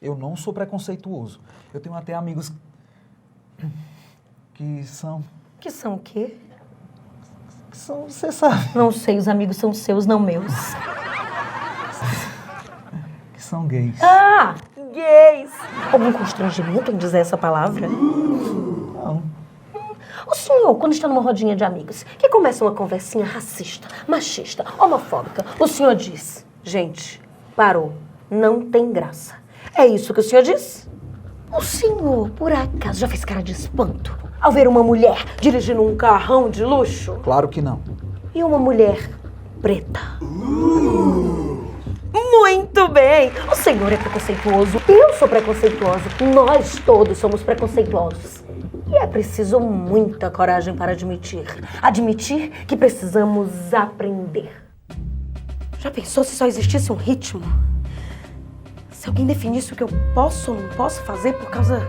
Eu não sou preconceituoso. Eu tenho até amigos que são... Que são o quê? Que são, você sabe. Não sei, os amigos são seus, não meus. Que são gays. Ah, gays! Algum constrangimento em dizer essa palavra? Não. O senhor, quando está numa rodinha de amigos, que começa uma conversinha racista, machista, homofóbica, o senhor diz, gente, parou, não tem graça. É isso que o senhor diz? O senhor, por acaso, já fez cara de espanto ao ver uma mulher dirigindo um carrão de luxo? Claro que não. E uma mulher preta? Muito bem! O senhor é preconceituoso, eu sou preconceituosa, nós todos somos preconceituosos. E é preciso muita coragem para admitir que precisamos aprender. Já pensou se só existisse um ritmo? Se alguém definisse o que eu posso ou não posso fazer por causa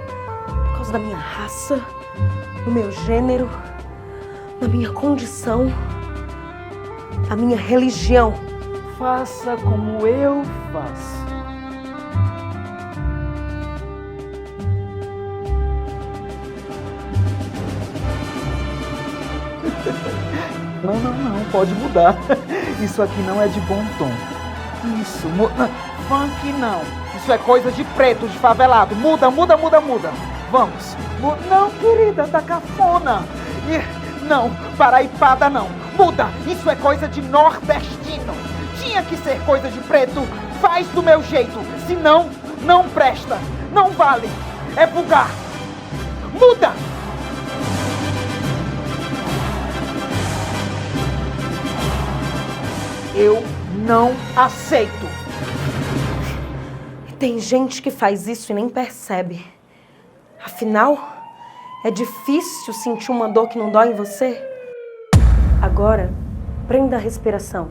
da minha raça, do meu gênero, da minha condição, da minha religião. Faça como eu faço. Não, pode mudar. Isso aqui não é de bom tom. Isso, funk não. Isso é coisa de preto, de favelado. Muda. Vamos. Não, querida, tá cafona. Não, paraipada não. Muda, isso é coisa de nordestino. Tinha que ser coisa de preto. Faz do meu jeito. Senão, não presta. Não vale. É vulgar. Muda. Eu não aceito. Tem gente que faz isso e nem percebe. Afinal, é difícil sentir uma dor que não dói em você? Agora, prenda a respiração.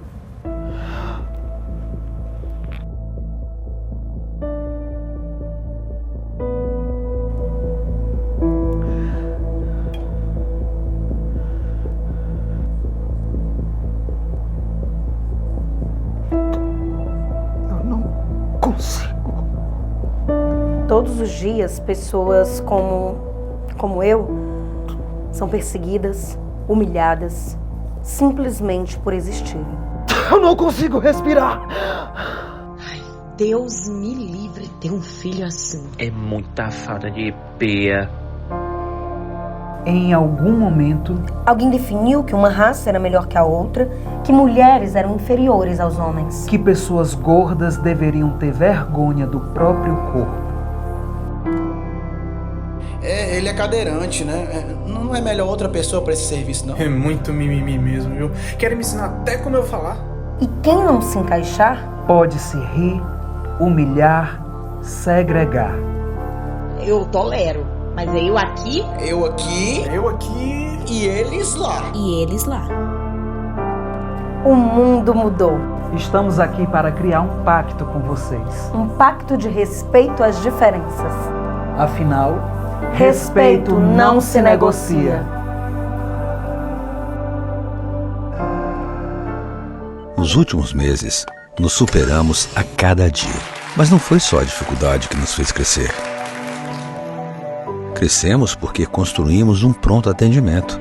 Eu não consigo. Todos os dias, pessoas como eu são perseguidas, humilhadas, simplesmente por existirem. Eu não consigo respirar. Deus me livre ter um filho assim. É muita falta de pia. Em algum momento, Alguém definiu que uma raça era melhor que a outra, que mulheres eram inferiores aos homens. que pessoas gordas deveriam ter vergonha do próprio corpo. Ele é cadeirante, né? Não é melhor outra pessoa para esse serviço, não? É muito mimimi mesmo, viu? Querem me ensinar até como eu falar. E quem não se encaixar, Pode se rir, humilhar, segregar. Eu tolero, mas eu aqui Eu aqui Eu aqui. e eles lá. e eles lá. o mundo mudou. Estamos aqui para criar um pacto com vocês. Um pacto de respeito às diferenças. Afinal, Respeito não se negocia. Nos últimos meses, nos superamos a cada dia. Mas não foi só a dificuldade que nos fez crescer. Crescemos porque construímos um pronto atendimento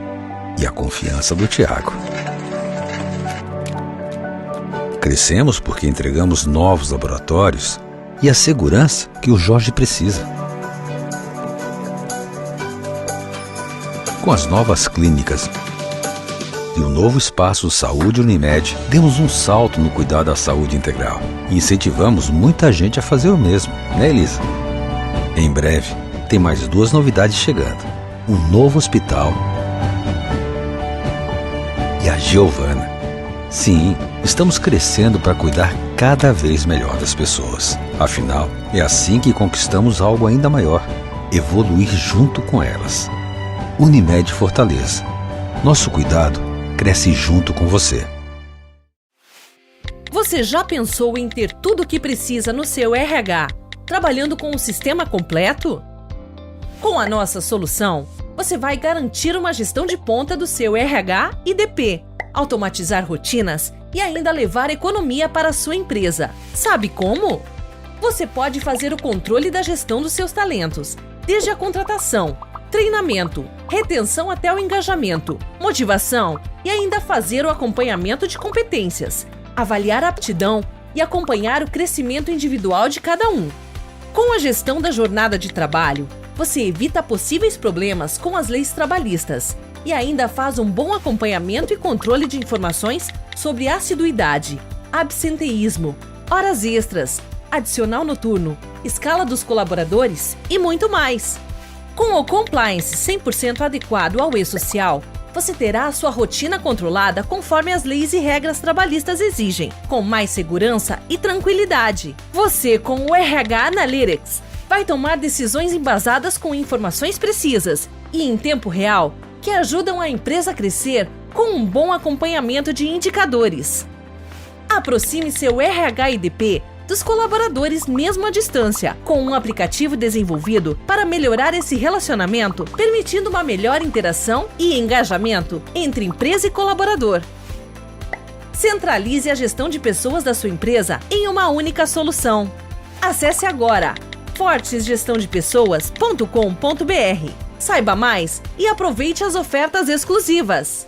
e a confiança do Tiago. Crescemos porque entregamos novos laboratórios e a segurança que o Jorge precisa. Com as novas clínicas e o novo espaço Saúde Unimed, demos um salto no cuidado da saúde integral e incentivamos muita gente a fazer o mesmo, né, Elisa? Em breve, tem mais 2 novidades chegando. Um novo hospital e a Giovana. Sim, estamos crescendo para cuidar cada vez melhor das pessoas. Afinal, é assim que conquistamos algo ainda maior: evoluir junto com elas. Unimed Fortaleza. Nosso cuidado cresce junto com você. Você já pensou em ter tudo o que precisa no seu RH, trabalhando com um sistema completo? Com a nossa solução, você vai garantir uma gestão de ponta do seu RH e DP, automatizar rotinas e ainda levar economia para a sua empresa. Sabe como? Você pode fazer o controle da gestão dos seus talentos, desde a contratação, treinamento, retenção até o engajamento, motivação e ainda fazer o acompanhamento de competências, avaliar a aptidão e acompanhar o crescimento individual de cada um. Com a gestão da jornada de trabalho, você evita possíveis problemas com as leis trabalhistas e ainda faz um bom acompanhamento e controle de informações sobre assiduidade, absenteísmo, horas extras, adicional noturno, escala dos colaboradores e muito mais. Com o compliance 100% adequado ao e-social, você terá a sua rotina controlada conforme as leis e regras trabalhistas exigem, com mais segurança e tranquilidade. Você, com o RH Analytics, vai tomar decisões embasadas com informações precisas e em tempo real que ajudam a empresa a crescer com um bom acompanhamento de indicadores. Aproxime seu RH e DP dos colaboradores mesmo à distância, com um aplicativo desenvolvido para melhorar esse relacionamento, permitindo uma melhor interação e engajamento entre empresa e colaborador. Centralize a gestão de pessoas da sua empresa em uma única solução. Acesse agora fortesgestãodepessoas.com.br. Saiba mais e aproveite as ofertas exclusivas.